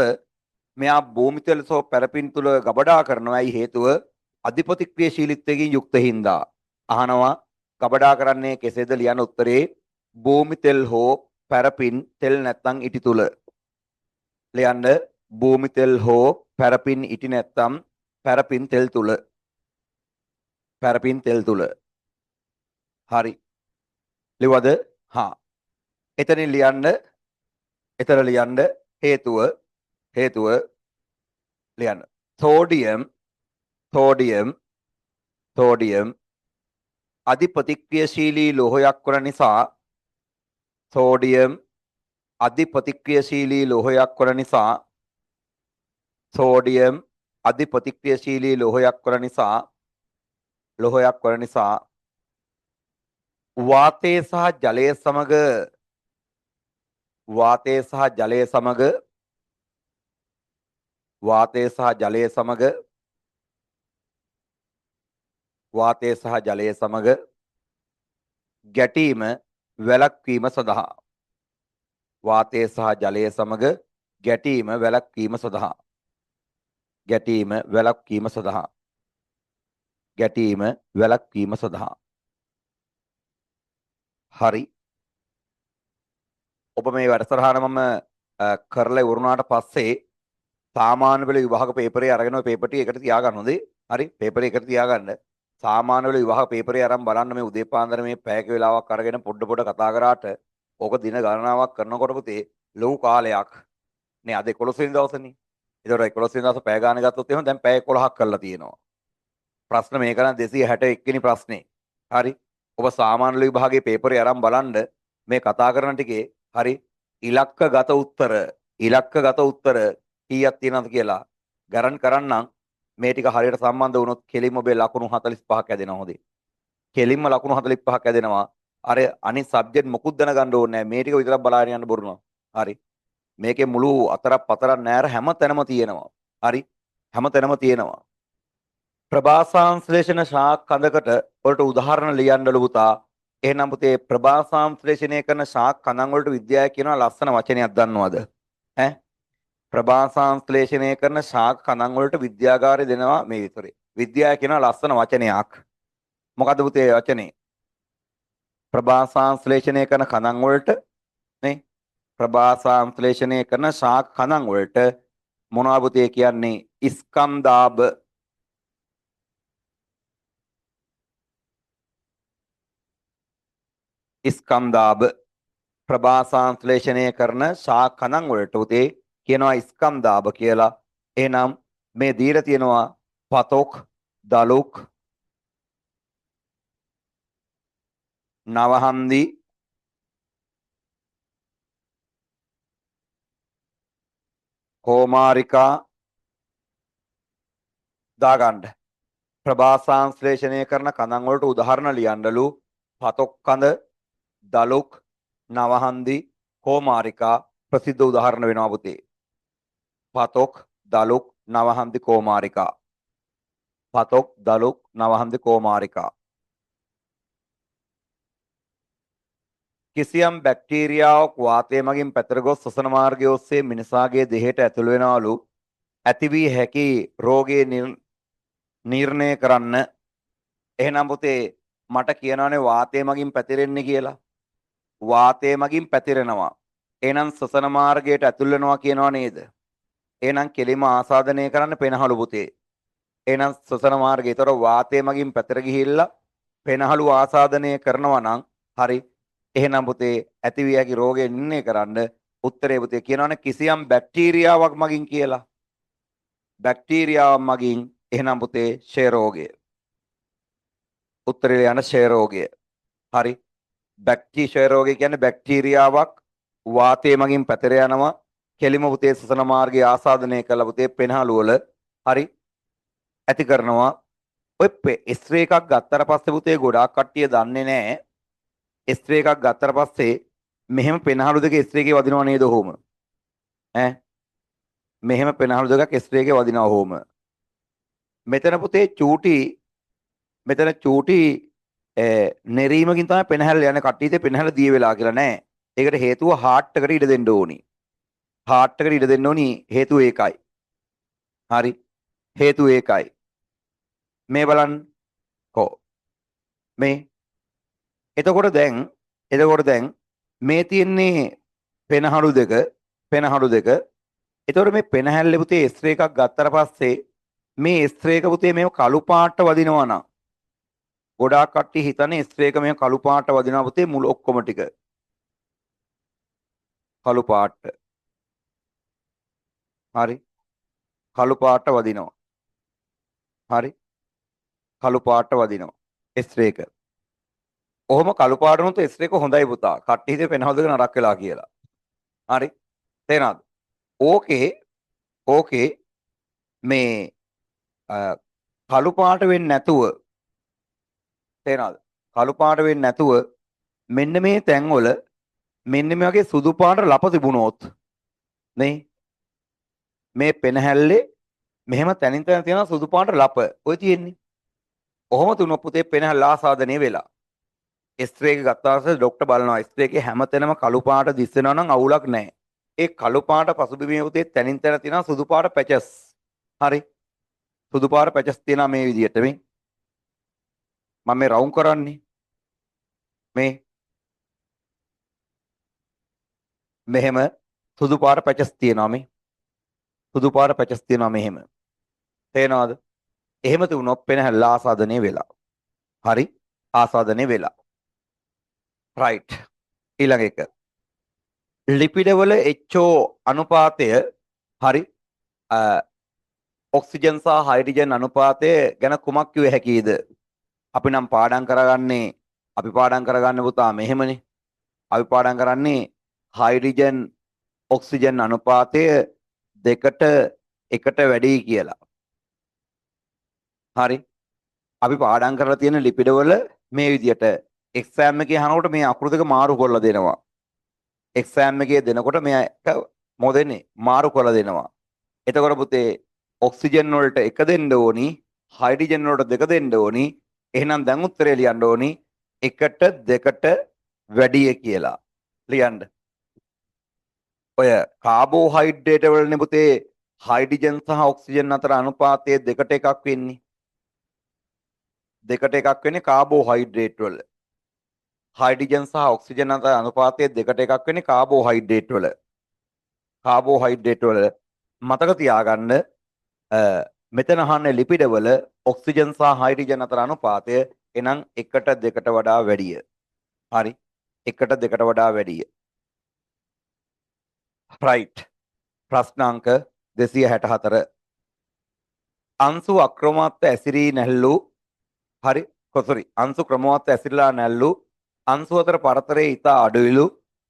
මෙයා භූමි තෙල් සෝ පැරපින් තුල ගබඩා කරනවා. ඇයි හේතුව? අධිපතික්‍රියාශීලීත්වයෙන් යුක්ත හින්දා. අහනවා ගබඩා කරන්නේ කෙසේද? ලියන උත්තරේ භූමි තෙල් හෝ පැරපින් තෙල් නැත්නම් ඉටි තුල. ලියන්න භූමි තෙල් හෝ පැරපින් ඉටි නැත්නම් පැරපින් තෙල් තුල. පැරපින් තෙල් තුල. හරි. ලිවද? හා. එතනින් ලියන්න හේතුව ලියන්න. සෝඩියම් අධිපතික්‍රියාශීලී ලෝහයක් වන නිසා සෝඩියම් අධිපතික්‍රියාශීලී ලෝහයක් වන නිසා සෝඩියම් අධිපතික්‍රියාශීලී ලෝහයක් වන නිසා වාතය සහ ජලය සමග වාතය සහ ජලය සමග ගැටීම වැළැක්වීම සඳහා වාතය සහ ජලය සමග ගැටීම වැළැක්වීම සඳහා හරි. ඔබ මේ වැඩසටහන මම කරලා ඉවරුණාට පස්සේ සාමාන්‍ය පෙළ විභාග පේපරේ අරගෙන ඔය පේපර් ටික එකට තියාගන්න හොඳේ. හරි. පේපරේ එකට තියාගන්න. සාමාන්‍ය පෙළ විභාග පේපරේ අරන් බලන්න මේ උදේ පාන්දර මේ පැයක වෙලාවක් අරගෙන පොඩ කතා කරාට ඕක දින ගණනාවක් කරනකොට පුතේ ලොකු කාලයක්. නේ අද 11 වෙනි දවසනේ. ඒතකොට 11 වෙනි දවස් පැය ගාන ගත්තොත් එහෙනම් දැන් පැය 11ක් කරලා තියෙනවා. ප්‍රශ්න මේක නම් 261 වෙනි ප්‍රශ්නේ. හරි. ඔබ සාමාන්‍ය විභාගයේ පේපරේ අරන් බලන්න මේ කතා කරන ටිකේ හරි ඉලක්කගත උත්තර කීයක් තියෙනවද කියලා ගණන් කරන්නම් මේ ටික හරියට සම්බන්ධ වුණොත් කෙලින්ම ඔබේ ලකුණු 45ක් ඇදෙනවා හොඳේ. කෙලින්ම ලකුණු 45ක් ඇදෙනවා. අර අනිත් සබ්ජෙක්ට් මොකුත් දැනගන්න ඕනේ නැහැ. මේ ටික විතරක් බලාගෙන යන්න බොරුනවා. හරි. මේකේ මුළු අතරක් පතරක් නෑර හැම තැනම තියෙනවා. හරි. හැම තැනම තියෙනවා. ප්‍රභාසංශ්ලේෂණ ශාක කඳකට වලට උදාහරණ ලියන්නලු පුතා. එහෙනම් පුතේ ප්‍රභාසංශ්ලේෂණය කරන ශාක කඳන් වලට විද්‍යාව කියනවා ලස්සන වචනයක් දන්නවද? ඈ ප්‍රභාසංශ්ලේෂණය කරන ශාක කඳන් වලට විද්‍යාගාරය දෙනවා මේ විතරේ. විද්‍යාව කියනවා ලස්සන වචනයක්. මොකද්ද පුතේ වචනේ? ප්‍රභාසංශ්ලේෂණය කරන කඳන් වලට නේ ප්‍රභාසංශ්ලේෂණය කරන ශාක කඳන් වලට මොනවා පුතේ කියන්නේ? ස්කන්ධාභ ස්කන්ධාභ ප්‍රභාසංශ්ලේෂණය කරන ශාක කඳන් වලට පුතේ කියනවා ස්කන්ධාභ කියලා. එහෙනම් මේ දීලා තියෙනවා පතොක් දලුක් නවහන්දි කෝමාරිකා දාගන්න. ප්‍රභාසංශ්ලේෂණය කරන කඳන් වලට උදාහරණ ලියන්නලු පතොක් කඳ දලුක් නවහන්දි කෝමාරිකා ප්‍රසිද්ධ උදාහරණ වෙනවා පුතේ. පතොක් දලුක් නවහන්දි කෝමාරිකා. පතොක් දලුක් නවහන්දි කෝමාරිකා. කිසියම් බැක්ටීරියාවක් වාතය මගින් පැතර ගොස් ශ්වසන මාර්ගය ඔස්සේ මිනිසාගේ දෙහයට ඇතුළු වෙනවලු. ඇති වී හැකි රෝගයේ නිර්ණය කරන්න. එහෙනම් පුතේ මට කියනවානේ වාතය මගින් පැතිරෙන්නේ කියලා. වාතය මගින් පැතිරෙනවා. එහෙනම් ශ්වසන මාර්ගයට ඇතුල් වෙනවා කියනවා නේද? එහෙනම් කෙලිම ආසාදනය කරන්න පෙනහළු පුතේ. එහෙනම් ශ්වසන මාර්ගය. ඒතර වාතය මගින් පැතිර ගිහිල්ලා පෙනහළු ආසාදනය කරනවා නම් හරි. එහෙනම් පුතේ ඇති විය හැකි රෝගය නිර්ණය කරන්න උත්තරේ පුතේ කියනවනේ කිසියම් බැක්ටීරියාවක් මගින් කියලා. බැක්ටීරියාවක් මගින් එහෙනම් පුතේ ක්ෂය රෝගය. උත්තරේ යන ක්ෂය රෝගය. හරි. ක්ෂය රෝගය කියන්නේ බැක්ටීරියාවක් වාතය මගින් පැතිර යනවා. කෙලිම පුතේ ශ්වසන මාර්ගය ආසාදනය කළ පුතේ පෙනහළු වල හරි ඇති කරනවා. ඔය ස්ත්‍රී එකක් ගත්තට පස්සේ පුතේ ගොඩාක් කට්ටිය දන්නේ නැහැ. ස්ත්‍රී එකක් ගත්තට පස්සේ මෙහෙම පෙනහළු දෙක ස්ත්‍රී එකේ වදිනව නේද ඔහොම? ඈ මෙහෙම පෙනහළු දෙකක් ස්ත්‍රී එකේ වදිනවා ඔහොම. මෙතන පුතේ චූටි නෙරීමකින් තමයි පෙනහැල්ල යන කට්ටියට පෙනහැල්ල දිය වෙලා කියලා නෑ. ඒකට හේතුව හાર્ට් එකට ඉඩ දෙන්න ඕනි. හાર્ට් එකට ඉඩ දෙන්න ඕනි හේතුව ඒකයි. හරි. හේතුව ඒකයි. මේ බලන්න. කො මේ එතකොට දැන් මේ තියෙන්නේ පෙනහළු දෙක. එතකොට මේ පෙනහැල්ලේ පුතේ ස්ත්‍රී එකක් ගත්තට පස්සේ මේ ස්ත්‍රී එක පුතේ මේව කළු පාට වදිනවා නම් ගොඩාක් කට්ටිය හිතන්නේ ස්ත්‍රී එක මේව කළු පාට වදිනවා පුතේ මුළු ඔක්කොම ටික. කළු පාට. හරි. කළු පාට වදිනවා. හරි. කළු පාට වදිනවා. ස්ත්‍රී එක. ඔහොම කළු පාට වුණොත් ස්ත්‍රී එක හොඳයි පුතා. කට්ටිය හිතේ පෙනහළු දෙක නරක් වෙලා කියලා. හරි. තේරෙනවද? ඕකේ මේ කළු පාට වෙන්නේ නැතුව තේරෙනවද? කළු පාට වෙන්නේ නැතුව මෙන්න මේ තැන්වල මෙන්න මේ වගේ සුදු පාට ලප තිබුණොත් නේ මේ පෙනහැල්ලේ මෙහෙම තැනින් තැන තියෙන සුදු පාට ලප ඔය තියෙන්නේ. ඔහොම තුනක් පුතේ පෙනහැල්ල ආසාදනය වෙලා. ස්ත්‍රී එක ගත්තා පස්සේ ડોක්ටර් බලනවා ස්ත්‍රී එකේ හැමතැනම කළු පාට දිස් වෙනවා නම් අවුලක් නැහැ. ඒ කළු පාට පසුබිමේ පුතේ තැනින් තැන තියෙන සුදු පාට පැචස්. හරි. සුදු පාට පැචස් තියෙනවා මේ විදිහට මේ. මම මේ රවුම් කරන්නේ. මේ මෙහෙම සුදු පාට පැචස් තියෙනවා මේ. සුදු පාට පැචස් තියෙනවා මෙහෙම. තේනවද? එහෙම තුනොත් පෙනහැල්ල ආසාදනය වෙලා. හරි. ආසාදනය වෙලා. රයිට්. ඊළඟ එක. ලිපිඩ වල HO අනුපාතය හරි ඔක්සිජන් සහ හයිඩ්‍රජන් අනුපාතය ගැන කුමක් කිව හැකියිද? අපි නම් පාඩම් කරගන්නේ පුතා මෙහෙමනේ. අපි පාඩම් කරන්නේ හයිඩ්‍රජන් ඔක්සිජන් අනුපාතය 2ට 1ට වැඩි කියලා. හරි. අපි පාඩම් කරලා තියෙන ලිපිඩ වල මේ විදියට එක්සෑම් එකේ අහනකොට මේ අකුරු දෙක මාරු කරලා දෙනවා. එක්සෑම් එකේ දෙනකොට මේක මොදෙන්නේ මාරු කරලා දෙනවා. එතකොට පුතේ ඔක්සිජන් වලට 1 දෙන්න ඕනි, හයිඩ්‍රජන් වලට දෙක දෙන්න ඕනි. එහෙනම් දැන් උත්තරේ ලියන්න ඕනි 1ට 2ට වැඩිය කියලා. ලියන්න. ඔය කාබෝහයිඩ්‍රේට් වලනේ පුතේ හයිඩ්‍රජන් සහ ඔක්සිජන් අතර අනුපාතය 2ට 1ක් වෙන්නේ. 2ට 1ක් වෙන්නේ කාබෝහයිඩ්‍රේට් වල. හයිඩ්‍රජන් සහ ඔක්සිජන් අතර අනුපාතය 2ට 1ක් වෙන්නේ කාබෝහයිඩ්‍රේට් වල. කාබෝහයිඩ්‍රේට් වල මතක තියාගන්න මෙතන අහන්නේ ලිපිඩ වල ඔක්සිජන් සහ හයිඩ්‍රජන් අතර අනුපාතය එනම් 1ට 2ට වඩා වැඩිය. හරි. 1ට 2ට වඩා වැඩිය. right. ප්‍රශ්නාංක 264. අංශු අක්‍රමවත් ඇසිරී නැල්ලු හරි කොසරි අංශු ක්‍රමවත් ඇසිරලා නැල්ලු අංශු අතර පරතරයේ ඉතා අඩුයිලු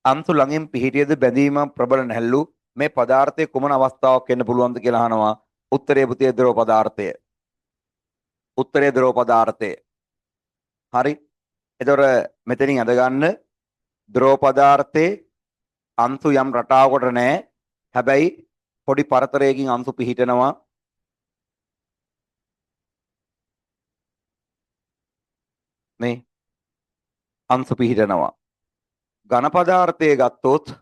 අංශු ළඟින් පිහිටියද බැඳීම ප්‍රබල නැල්ලු මේ පදාර්ථයේ කුමන අවස්ථාවක් වෙන්න පුළුවන්ද කියලා අහනවා. උත්තරේ පුතේ ද්‍රව පදාර්ථය. උත්තරේ ද්‍රව පදාර්ථය. හරි. එතකොට මෙතනින් අද ගන්න ද්‍රව පදාර්ථයේ අංශු යම් රටාවකට නැහැ. හැබැයි පොඩි පරතරයකින් අංශු පිහිටනවා. මේ අංශු පිහිටනවා. ඝන පදාර්ථයේ ගත්තොත්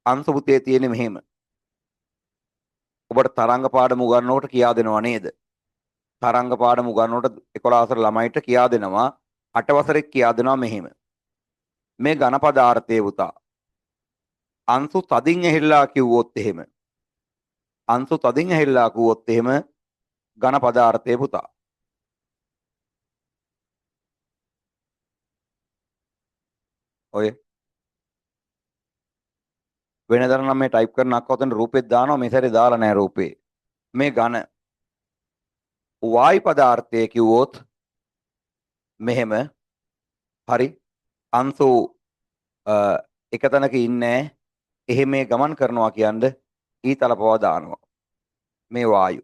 අංශු පුතේ තියෙන්නේ මෙහෙම. ඔබට තරංග පාඩම උගන්වනකොට කියා දෙනවා නේද? තරංග පාඩම උගන්වනකොට 11 වසර ළමයිට කියා දෙනවා 8 වසරේ කියා දෙනවා මෙහෙම. මේ ඝන පදාර්ථයේ පුතා අංශු තදින් ඇහිලා කිව්වොත් එහෙම අංශු තදින් ඇහිලා කිව්වොත් එහෙම ඝන පදාර්ථයේ පුතා ඔය වෙනදා නම් මේ ටයිප් කරන අක්කවතන රූපෙත් දානවා මේ සැරේ දාලා නැහැ රූපේ. මේ ඝන වායු පදාර්ථය කිව්වොත් මෙහෙම හරි අංශු එක තැනක ඉන්නේ එහෙම මේ ගමන් කරනවා කියන්නේ ඊතල පවා දානවා. මේ වායු.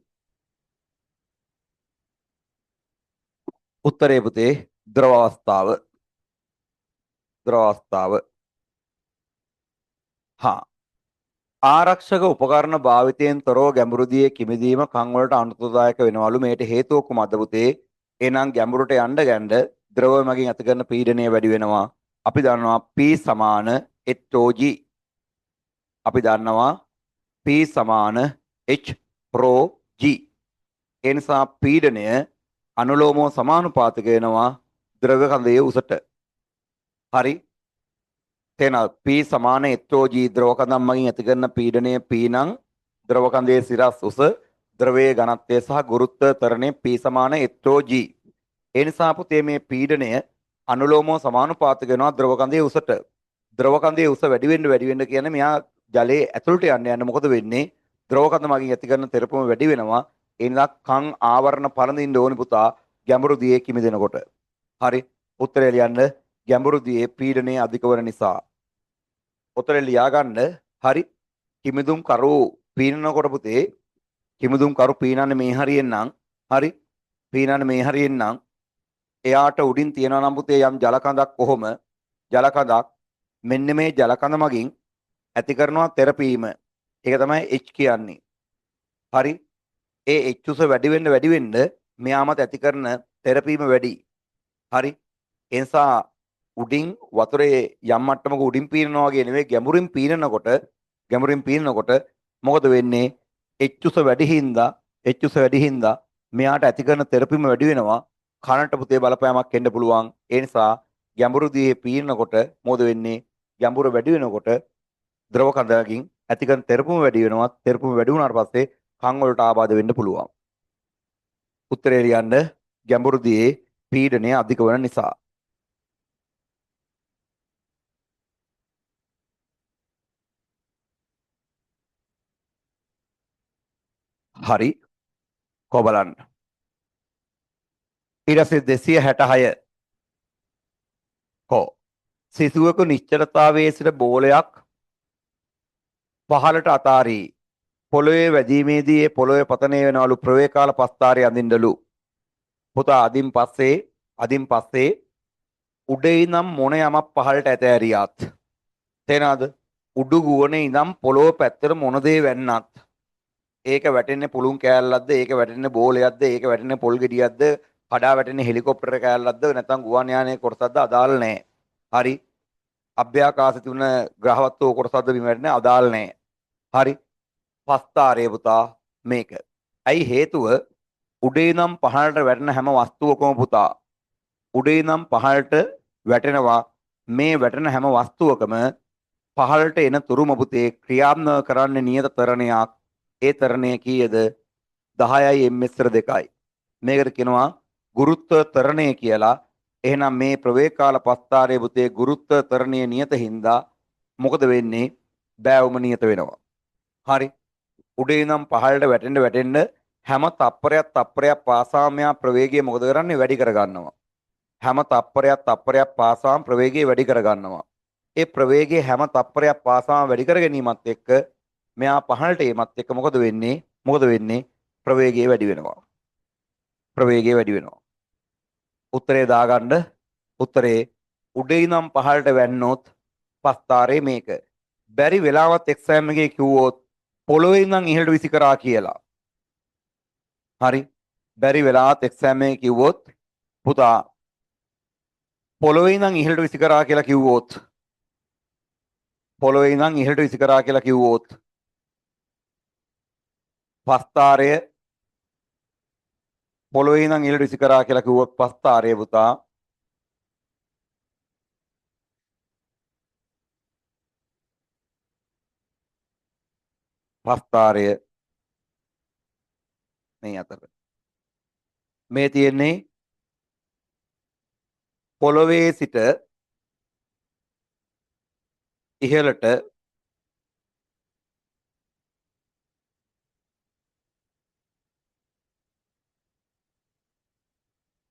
උත්තරේ පුතේ ද්‍රව අවස්ථාව. ද්‍රව අවස්ථාව. හා ආරක්ෂක උපකරණ භාවිතයෙන් තොරව ගැඹුරු දියේ කිමිදීම කන් වලට අනුතුදායක වෙනවලු. මේට හේතුව කුමක්ද පුතේ? එහෙනම් ගැඹුරට යන්න ගන්න ද්‍රවය මගින් ඇති කරන පීඩනය වැඩි වෙනවා. අපි දන්නවා P සමාන HOG. අපි දන්නවා P සමාන H rho G. ඒ නිසා පීඩනය අනුලෝමව සමානුපාතික වෙනවා ද්‍රව්‍ය කඳයේ උසට. හරි. තේනවා P සමාන HOG ද්‍රව කඳන් මගින් ඇති කරන පීඩනය P නම් ද්‍රව කඳයේ සිරස් උස ද්‍රවයේ ඝනත්වය සහ ගුරුත්ව ත්වරණය P සමාන HOG. ඒ නිසා පුතේ මේ පීඩනය අනුලෝමව සමානුපාතික වෙනවා ද්‍රව කඳයේ උසට. ද්‍රව කඳයේ උස වැඩි වෙන්න කියන්නේ මෙයා ජලයේ ඇතුළට යන්න මොකද වෙන්නේ? ද්‍රව කඳ මගින් ඇති කරන තෙරපුම වැඩි වෙනවා. ඒ නිසා කන් ආවරණ පළඳින්න ඕනි පුතා ගැඹුරු දියේ කිමිදෙනකොට. හරි. උත්තරය ලියන්න ගැඹුරු දියේ පීඩනය අධික වන නිසා. උත්තරය ලියා ගන්න. හරි. කිමිදුම් කරු පීනනකොට පුතේ කිමිදුම් කරු පීනන්නේ මේ හරියෙන් නම් හරි. පීනන්නේ මේ හරියෙන් නම් එයාට උඩින් තියනවා නම් පුතේ යම් ජල කඳක් කොහොම ජල කඳක් මෙන්න මේ ජල කඳ මගින් ඇති කරනවා තෙරපීම. ඒක තමයි H කියන්නේ. හරි. ඒ H උස වැඩි වෙන්න මෙයාමත් ඇති කරන තෙරපීම වැඩි. හරි. ඒ නිසා උඩින් වතුරේ යම් මට්ටමක උඩින් පීනනවා වගේ නෙවෙයි ගැඹුරින් පීනනකොට මොකද වෙන්නේ? H උස වැඩි හින්දා මෙයාට ඇති කරන තෙරපීම වැඩි වෙනවා. කනට පුතේ බලපෑමක් එන්න පුළුවන්. ඒ නිසා ගැඹුරු දියේ පීනනකොට මොකද වෙන්නේ? ගැඹුර වැඩි වෙනකොට ද්‍රව කඳකින් ඇති කරන තෙරපුම වැඩි වෙනවා. තෙරපුම වැඩි වුණාට පස්සේ කන් වලට ආබාධ වෙන්න පුළුවන්. උත්තරේ ලියන්න ගැඹුරු දියේ පීඩනය අධික වෙන නිසා. හරි. කො බලන්න. ඊට පස්සේ 266 කො සිසුවක නිශ්චලතාවයේ සිට බෝලයක් පහළට අතාරී පොළොවේ වැදීමේදී ඒ පොළොවේ පතනය වෙනවලු ප්‍රවේකාල පස්තාරේ අඳින්නලු. පුතා අදින් පස්සේ උඩේ ඉඳන් මොන යමක් පහළට ඇතෑරියාත් තේනවද? උඩු ගුවනේ ඉඳන් පොළොව පැත්තට මොන දේ වැන්නත් ඒක වැටෙන්නේ පුළුන් කෑල්ලක්ද, ඒක වැටෙන්නේ බෝලයක්ද, ඒක වැටෙන්නේ පොල් ගෙඩියක්ද, කඩා වැටෙන්නේ හෙලිකොප්ටර් කෑල්ලක්ද නැත්නම් ගුවන් යානයේ කොටසක්ද අදාළ නැහැ. හරි. අභ්‍යාකාශ තිබුණ ග්‍රහවත්ව කොටසක්ද බිම වැටෙන්නේ අදාළ නැහැ. හරි. පස්තාරය පුතා මේක. ඇයි හේතුව උඩේ ඉඳන් පහළට වැටෙන හැම වස්තුවකම පුතා උඩේ ඉඳන් පහළට වැටෙනවා. මේ වැටෙන හැම වස්තුවකම පහළට එන තුරුම පුතේ ක්‍රියාත්මක කරන්නේ නියත තරණයක්. ඒ තරණය කීයද? 10යි m/2යි. මේකට කියනවා ගුරුත්ව තරණය කියලා. එහෙනම් මේ ප්‍රවේගකාල පස්තාරයේ පුතේ ගුරුත්ව තරණීය නියත හින්දා මොකද වෙන්නේ? බෑවුම නියත වෙනවා. හරි. උඩේ ඉඳන් පහළට වැටෙන්න හැම තප්පරයක් පාසාම මෙයා ප්‍රවේගය මොකද කරන්නේ? වැඩි කරගන්නවා. හැම තප්පරයක් පාසාම ප්‍රවේගය වැඩි කරගන්නවා. ඒ ප්‍රවේගය හැම තප්පරයක් පාසාම වැඩි කර ගැනීමත් එක්ක මෙයා පහළට ඒමත් එක්ක මොකද වෙන්නේ? ප්‍රවේගය වැඩි වෙනවා. ප්‍රවේගය වැඩි වෙනවා. උත්තරේ දාගන්න. උත්තරේ උඩේ ඉඳන් පහළට වැන්නොත් පස්තාරේ මේක. බැරි වෙලාවත් එක්සෑම් එකේ කිව්වොත් පොළොවේ ඉඳන් ඉහළට විසි කරා කියලා. හරි. බැරි වෙලාවත් එක්සෑම් එකේ කිව්වොත් පුතා පොළොවේ ඉඳන් ඉහළට විසි කරා කියලා කිව්වොත් පස්තාරය පොළොවේ ඉඳන් ඉහළට විසි කරා කියලා කිව්වොත් පස්තාරය පුතා මේ අතර මේ තියෙන්නේ පොළොවේ සිට ඉහළට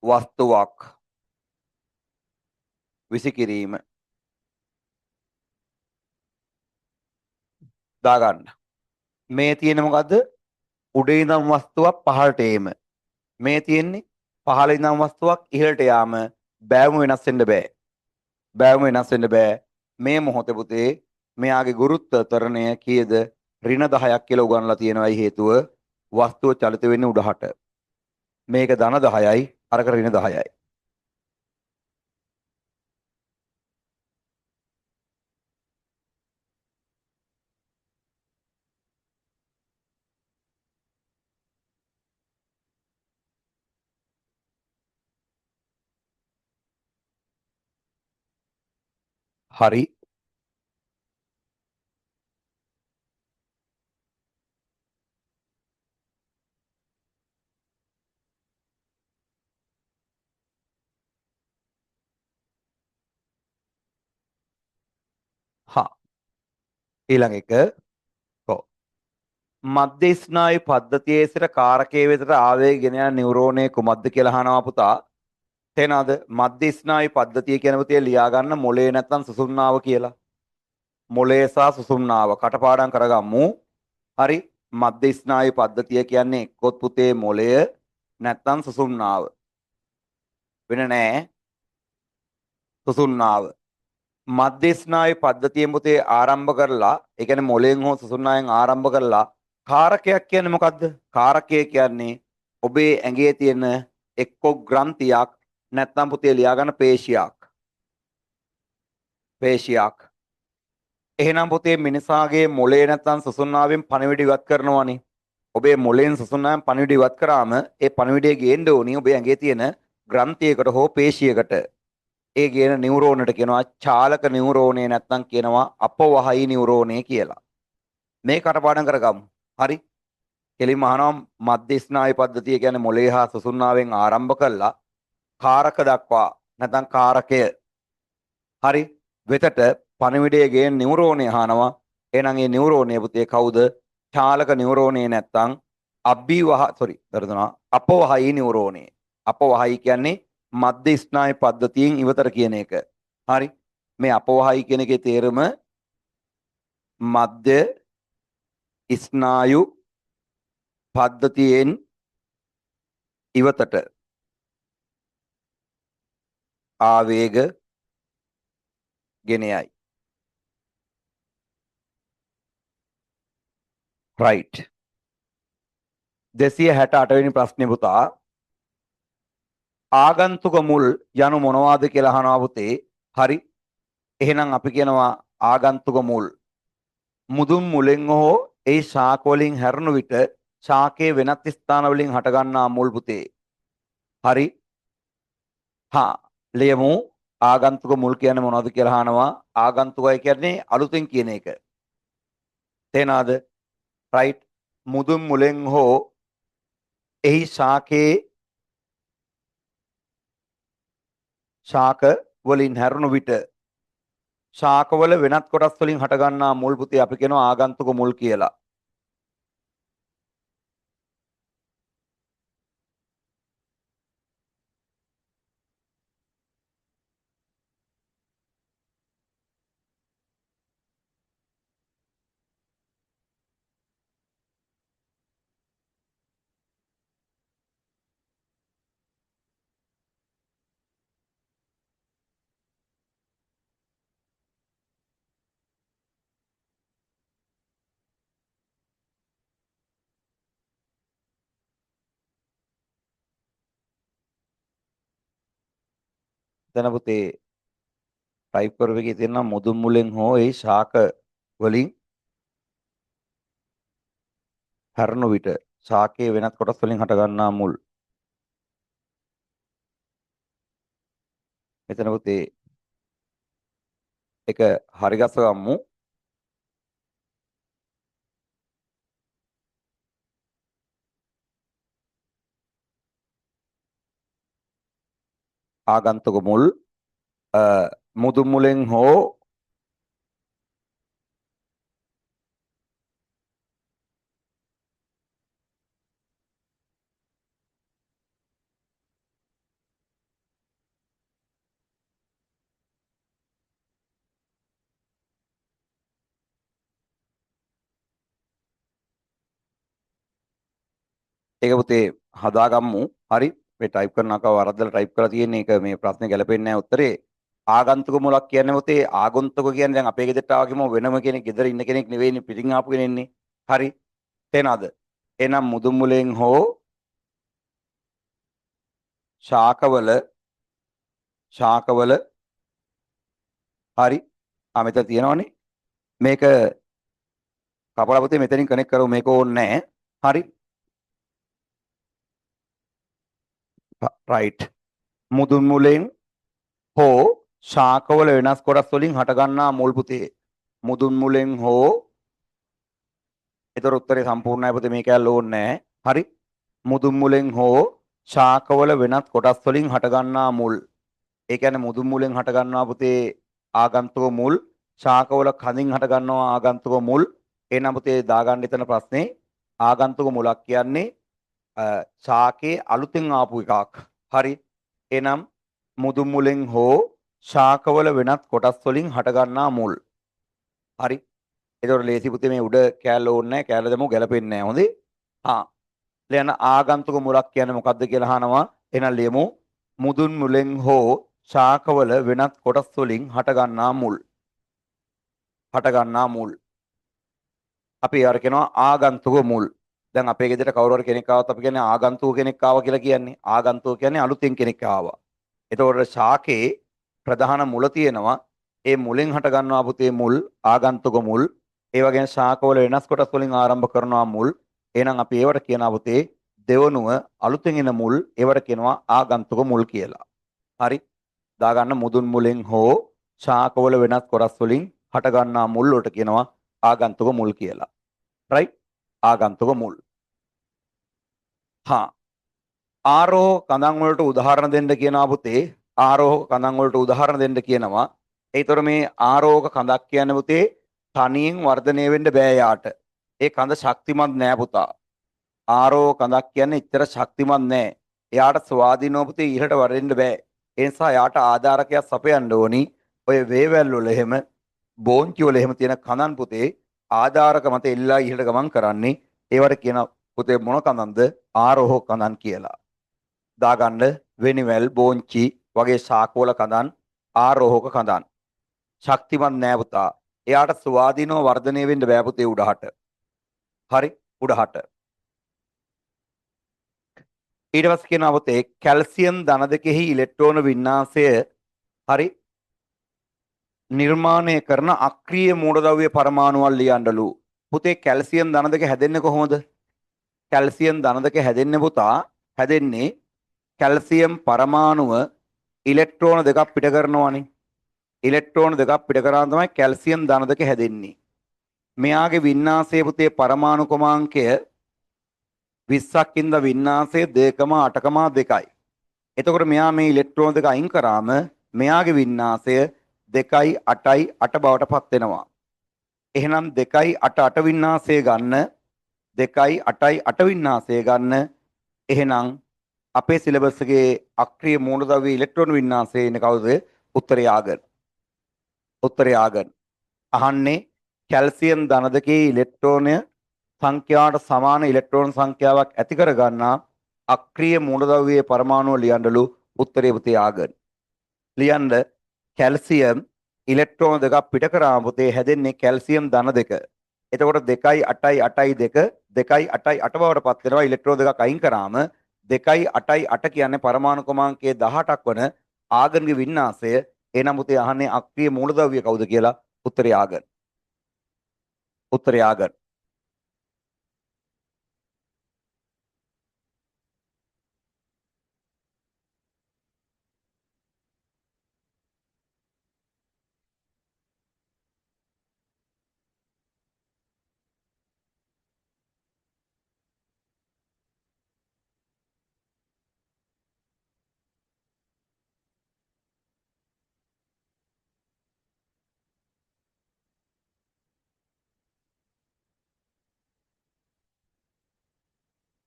වස්තුවක් විසිකිරීම දාගන්න. මේ තියෙන මොකද්ද? උඩේ ඉඳන් වස්තුවක් පහළට ඒම. මේ තියෙන්නේ පහළ ඉඳන් වස්තුවක් ඉහළට යාම. බෑවුම වෙනස් වෙන්න බෑ. මේ මොහොතේ පුතේ මෙයාගේ ගුරුත්ව ත්වරණය කීයද? ඍණ 10ක් කියලා උගන්ලා තියෙනවා. හේතුව වස්තුව චලිත වෙන්නේ උඩහට. මේක ධන 10යි, අරක ඍණ 10යි. හරි. හා ඊළඟ එක කො මධ්‍ය ස්නායු පද්ධතියේ සිට කාරකයේ වෙතට ආවේග ගෙන යන නියුරෝනය කුමක්ද කියලා අහනවා පුතා. තේනවද? මධ්‍ය ස්නායු පද්ධතිය කියන පුතේ ලියා ගන්න මොලේ නැත්නම් සුසුම්නාව කියලා. මොලේ සහ සුසුම්නාව කටපාඩම් කරගමු. හරි. මධ්‍ය ස්නායු පද්ධතිය කියන්නේ එක්කොත් පුතේ මොලය නැත්නම් සුසුම්නාව. වෙන නෑ සුසුම්නාව. මධ්‍ය ස්නායු පද්ධතියෙන් පුතේ ආරම්භ කරලා, ඒ කියන්නේ මොලෙන් හෝ සුසුම්නාවෙන් ආරම්භ කරලා කාරකයක් කියන්නේ මොකද්ද? කාරකය කියන්නේ ඔබේ ඇඟේ තියෙන එක්ක ග්‍රන්ථියක් නැත්නම් පුතේ ලියා ගන්න පේශියක්. එහෙනම් පුතේ මිනිසාගේ මොලේ නැත්නම් සුසුම්නාවෙන් පණිවිඩ ඉවත් කරනවනේ. ඔබේ මොලෙන් සුසුම්නාවෙන් පණිවිඩ ඉවත් කරාම ඒ පණිවිඩය ගේන්න ඕනි ඔබේ ඇඟේ තියෙන ග්‍රන්ථියකට හෝ පේශියකට. ඒ ගේන නියුරෝනට කියනවා චාලක නියුරෝනේ නැත්නම් කියනවා අපවහයි නියුරෝනේ කියලා. මේ කටපාඩම් කරගමු. හරි. කෙලින්ම අහනවා මධ්‍ය ස්නායු පද්ධතිය කියන්නේ මොලේ හා සුසුම්නාවෙන් ආරම්භ කළා කාරක දක්වා නැත්නම් කාරකය හරි වෙතට පණිවිඩය ගේන නියුරෝනේ අහනවා. එහෙනම් මේ නියුරෝනේ පුතේ කවුද? චාලක නියුරෝනේ නැත්නම් අපවහයි නියුරෝනේ. අපවහයි කියන්නේ මධ්‍ය ස්නායු පද්ධතියෙන් ඉවතර කියන එක. හරි. මේ අපවහයි කියන එකේ තේරුම මධ්‍ය ස්නායු පද්ධතියෙන් ඉවතට ආවේග ගෙන යයි. right. 268 වෙනි ප්‍රශ්නේ පුතා ආගන්තුක මුල් යනු මොනවාද කියලා අහනවා පුතේ. හරි. එහෙනම් අපි කියනවා ආගන්තුක මුල් මුදුන් මුලෙන් හෝ ඒ ශාක වලින් හැරුණු විට ශාකයේ වෙනත් ස්ථාන වලින් හටගන්නා මුල් පුතේ. හරි. හා ලියමු ආගන්තුක මුල් කියන්නේ මොනවද කියලා අහනවා. ආගන්තුකයි කියන්නේ අලුතෙන් කියන එක. තේනාද? රයිට්. මුදුන් මුලෙන් හෝ එහි ශාකයේ ශාක වලින් හැරුණු විට ශාකවල වෙනත් කොටස් වලින් හටගන්නා මුල් පුතේ අපි කියනවා ආගන්තුක මුල් කියලා. දැන් පුතේ ටයිප් කරපු එකේ තියෙනවා මුදුන් මුලෙන් හෝ ඒ ශාක වලින් හැරුණු විට ශාකයේ වෙනත් කොටස් වලින් හටගන්නා මුල්. මෙතන පුතේ එක හරි ගස්ස ගමු. ආගන්තුක මුල් මුදුන් මුලෙන් හෝ ඒක පුතේ හදාගමු. හරි. මේ ටයිප් කරන අකව වරද්දලා ටයිප් කරලා තියෙන එක මේ ප්‍රශ්නේ ගැලපෙන්නේ නැහැ උත්තරේ. ආගන්තුක මුලක් කියන්නේ පුතේ ආගන්තුක කියන්නේ දැන් අපේ ගෙදරට ආවකම වෙනම කෙනෙක් ගෙදර ඉන්න කෙනෙක් නෙවෙයිනේ පිටින් ආපු කෙනෙක් ඉන්නේ. හරි. තේනද? එහෙනම් මුදුන් මුලෙන් හෝ ශාකවල හරි. මෙතන තියෙනවනේ. මේක කපලා පුතේ මෙතනින් කනෙක්ට් කරමු. මේක ඕනේ නැහැ. හරි. රයිට්. මුදුන් මුලෙන් හෝ ශාකවල වෙනස් කොටස් වලින් හටගන්නා මුල් පුතේ. මුදුන් මුලෙන් හෝ ඒතර උත්තරේ සම්පූර්ණයි පුතේ මේක ඇල්ල ඕනේ නැහැ. හරි. මුදුන් මුලෙන් හෝ ශාකවල වෙනත් කොටස් වලින් හටගන්නා මුල්. ඒ කියන්නේ මුදුන් මුලෙන් හටගන්නවා පුතේ ආගන්තුක මුල්. ශාකවල කඳින් හටගන්නවා ආගන්තුක මුල්. එහෙනම් පුතේ දාගන්න එතන ප්‍රශ්නේ ආගන්තුක මුලක් කියන්නේ ශාකේ අලුතෙන් ආපු එකක්. හරි. එනම් මුදුන් මුලෙන් හෝ ශාකවල වෙනත් කොටස් වලින් හටගන්නා මුල්. හරි. එතකොට ලේසි පුතේ මේ උඩ කෑල්ල ඕනේ නැහැ. කෑල්ල දෙමු ගැලපෙන්නේ නැහැ. හොඳේ. ලියන ආගන්තුක මුලක් කියන්නේ මොකක්ද කියලා අහනවා. එහෙනම් ලියමු මුදුන් මුලෙන් හෝ ශාකවල වෙනත් කොටස් වලින් හටගන්නා මුල්. අපි ඒවට කියනවා ආගන්තුක මුල්. දැන් අපේ ගෙදරට කවුරු හරි කෙනෙක් ආවත් අපි කියන්නේ ආගන්තුක කෙනෙක් ආවා කියලා කියන්නේ. ආගන්තුක කියන්නේ අලුතෙන් කෙනෙක් ආවා. එතකොට ශාකේ ප්‍රධාන මුල තියෙනවා. ඒ මුලෙන් හට ගන්නවා පුතේ මුල් ආගන්තුක මුල්. ඒ වගේම ශාකවල වෙනස් කොටස් වලින් ආරම්භ කරනවා මුල්. එහෙනම් අපි ඒවට කියනවා පුතේ දෙවනුව අලුතෙන් එන මුල් ඒවට කියනවා ආගන්තුක මුල් කියලා. හරි. දාගන්න මුදුන් මුලෙන් හෝ ශාකවල වෙනස් කොටස් වලින් හට ගන්නා මුල් වලට කියනවා ආගන්තුක මුල් කියලා. රයිට්. ආගන්තුක මුල්. ආරෝහ කඳන් වලට උදාහරණ දෙන්න කියනවා පුතේ. ආරෝහ කඳන් වලට උදාහරණ දෙන්න කියනවා. ඒතර මේ ආරෝහක කඳක් කියන්නේ පුතේ තනියෙන් වර්ධනය වෙන්න බෑ යාට. ඒ කඳ ශක්තිමත් නෑ පුතා. ආරෝහ කඳක් කියන්නේ ඉතර ශක්තිමත් නෑ. එයාට ස්වාධීනව පුතේ ඉහළට වරෙන්න බෑ. ඒ නිසා යාට ආධාරකයක් සපයන්න ඕනි. ඔය වේවැල් වල එහෙම බෝංචි වල එහෙම තියෙන කඳන් පුතේ ආධාරක මත එල්ලා ඉහළට ගමන් කරන්නේ. ඒවට කියන පුතේ මොන කඳන්ද? ආරෝහ කඳන් කියලා. දාගන්න වෙනිවැල් බෝංචි වගේ ශාකවල කඳන් ආරෝහක කඳන්. ශක්තිමත් නෑ පුතා. එයාට ස්වාධීනව වර්ධනය වෙන්න බෑ පුතේ උඩහට. හරි. උඩහට. ඊට පස්සේ කියනවා පුතේ කැල්සියම් ධන දෙකෙහි ඉලෙක්ට්‍රෝන වින්‍යාසය හරි නිර්මාණය කරන අක්‍රීය මූලද්‍රව්‍ය පරමාණුවල් ලියන්නලු. පුතේ කැල්සියම් ධන දෙක හැදෙන්නේ කොහොමද? කැල්සියම් ධන දෙක හැදෙන්නේ පුතා හැදෙන්නේ කැල්සියම් පරමාණුව ඉලෙක්ට්‍රෝන දෙකක් පිට කරනවානේ. ඉලෙක්ට්‍රෝන දෙකක් පිට කරාම තමයි කැල්සියම් ධන දෙක හැදෙන්නේ. මෙයාගේ වින්‍යාසයේ පුතේ පරමාණු ක්‍රමාංකය 20ක් ඉඳ වින්‍යාසය 2.8.2යි. එතකොට මෙයා මේ ඉලෙක්ට්‍රෝන දෙක අයින් කරාම මෙයාගේ වින්‍යාසය 2.8 බවට පත් වෙනවා. එහෙනම් 2.8 වින්‍යාසය ගන්න 2.8 වින්‍යාසය ගන්න. එහෙනම් අපේ සිලබස් එකේ අක්‍රීය මූලද්‍රව්‍ය ඉලෙක්ට්‍රෝන වින්‍යාසය ඉන්නේ කවුද? උත්තරය ආගන්. උත්තරය ආගන්. අහන්නේ කැල්සියම් ධන දෙකේ ඉලෙක්ට්‍රෝනය සංඛ්‍යාවට සමාන ඉලෙක්ට්‍රෝන සංඛ්‍යාවක් ඇති කර ගන්නා අක්‍රීය මූලද්‍රව්‍යයේ පරමාණුව ලියන්නලු. උත්තරේ පුතේ ආගන්. ලියන්න කැල්සියම් ඉලෙක්ට්‍රෝන දෙකක් පිට කරාම පුතේ හැදෙන්නේ කැල්සියම් ධන දෙක. එතකොට 2.8 2.8 බවට පත් වෙනවා. ඉලෙක්ට්‍රෝන දෙකක් අයින් කරාම 2.8 කියන්නේ පරමාණු ක්‍රමාංකයේ 18ක් වන ආගන්ගේ වින්‍යාසය. එනම් පුතේ අහන්නේ අක්‍රීය මූලද්‍රව්‍ය කවුද කියලා. උත්තරය ආගන්. උත්තරය ආගන්.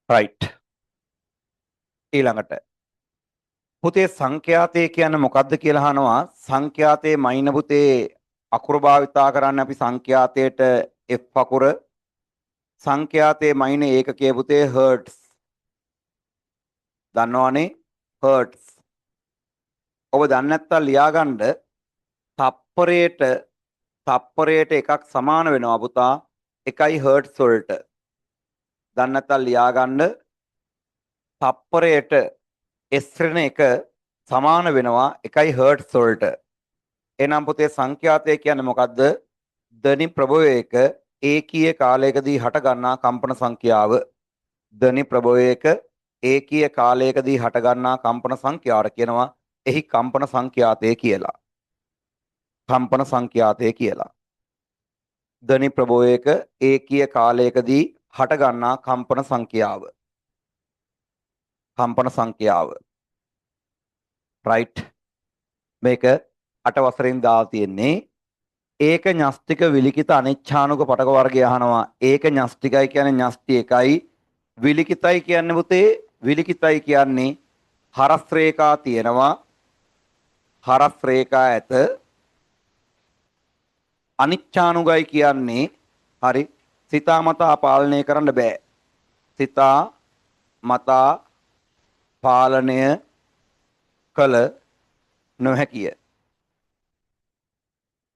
රයිට්. ඊළඟට පුතේ සංඛ්‍යාතය කියන්නේ මොකක්ද කියලා අහනවා. සංඛ්‍යාතයේ මයින් පුතේ අකුරු භාවිතා කරන්න අපි සංඛ්‍යාතයට F අකුර. සංඛ්‍යාතයේ මයින් ඒකකයේ පුතේ හර්ට්ස්. දන්නවනේ හර්ට්ස්. ඔබ දන්නේ නැත්තම් ලියාගන්න තප්පරයට එකක් සමාන වෙනවා පුතා 1 හර්ට්ස් වලට. දන්නේ නැත්තම් ලියාගන්න තප්පරයට S ඍණ 1 සමාන වෙනවා 1 හර්ට්ස් වලට. එනම් පුතේ සංඛ්‍යාතය කියන්නේ මොකද්ද? ධනි ප්‍රභවයක ඒකීය කාලයකදී හට ගන්නා කම්පන සංඛ්‍යාව. ධනි ප්‍රභවයක ඒකීය කාලයකදී හට ගන්නා කම්පන සංඛ්‍යාවට කියනවා එහි කම්පන සංඛ්‍යාතය කියලා. කම්පන සංඛ්‍යාතය කියලා. ධනි ප්‍රභවයක ඒකීය කාලයකදී හට ගන්නා කම්පන සංඛ්‍යාව. කම්පන සංඛ්‍යාව. රයිට්. මේක 8 වසරෙන් දාලා තියෙන්නේ. ඒක න්‍යෂ්ටික විලිකිත අනිච්ඡානුක පටක වර්ගය අහනවා. ඒක න්‍යෂ්ටිකයි කියන්නේ න්‍යෂ්ටි එකයි. විලිකිතයි කියන්නේ පුතේ විලිකිතයි කියන්නේ හරස් රේඛා තියෙනවා. හරස් රේඛා ඇත. අනිච්ඡානුගයි කියන්නේ හරි සිතාමතා පාලනය කරන්න බෑ. සිතා මතා පාලනය කළ නොහැකිය.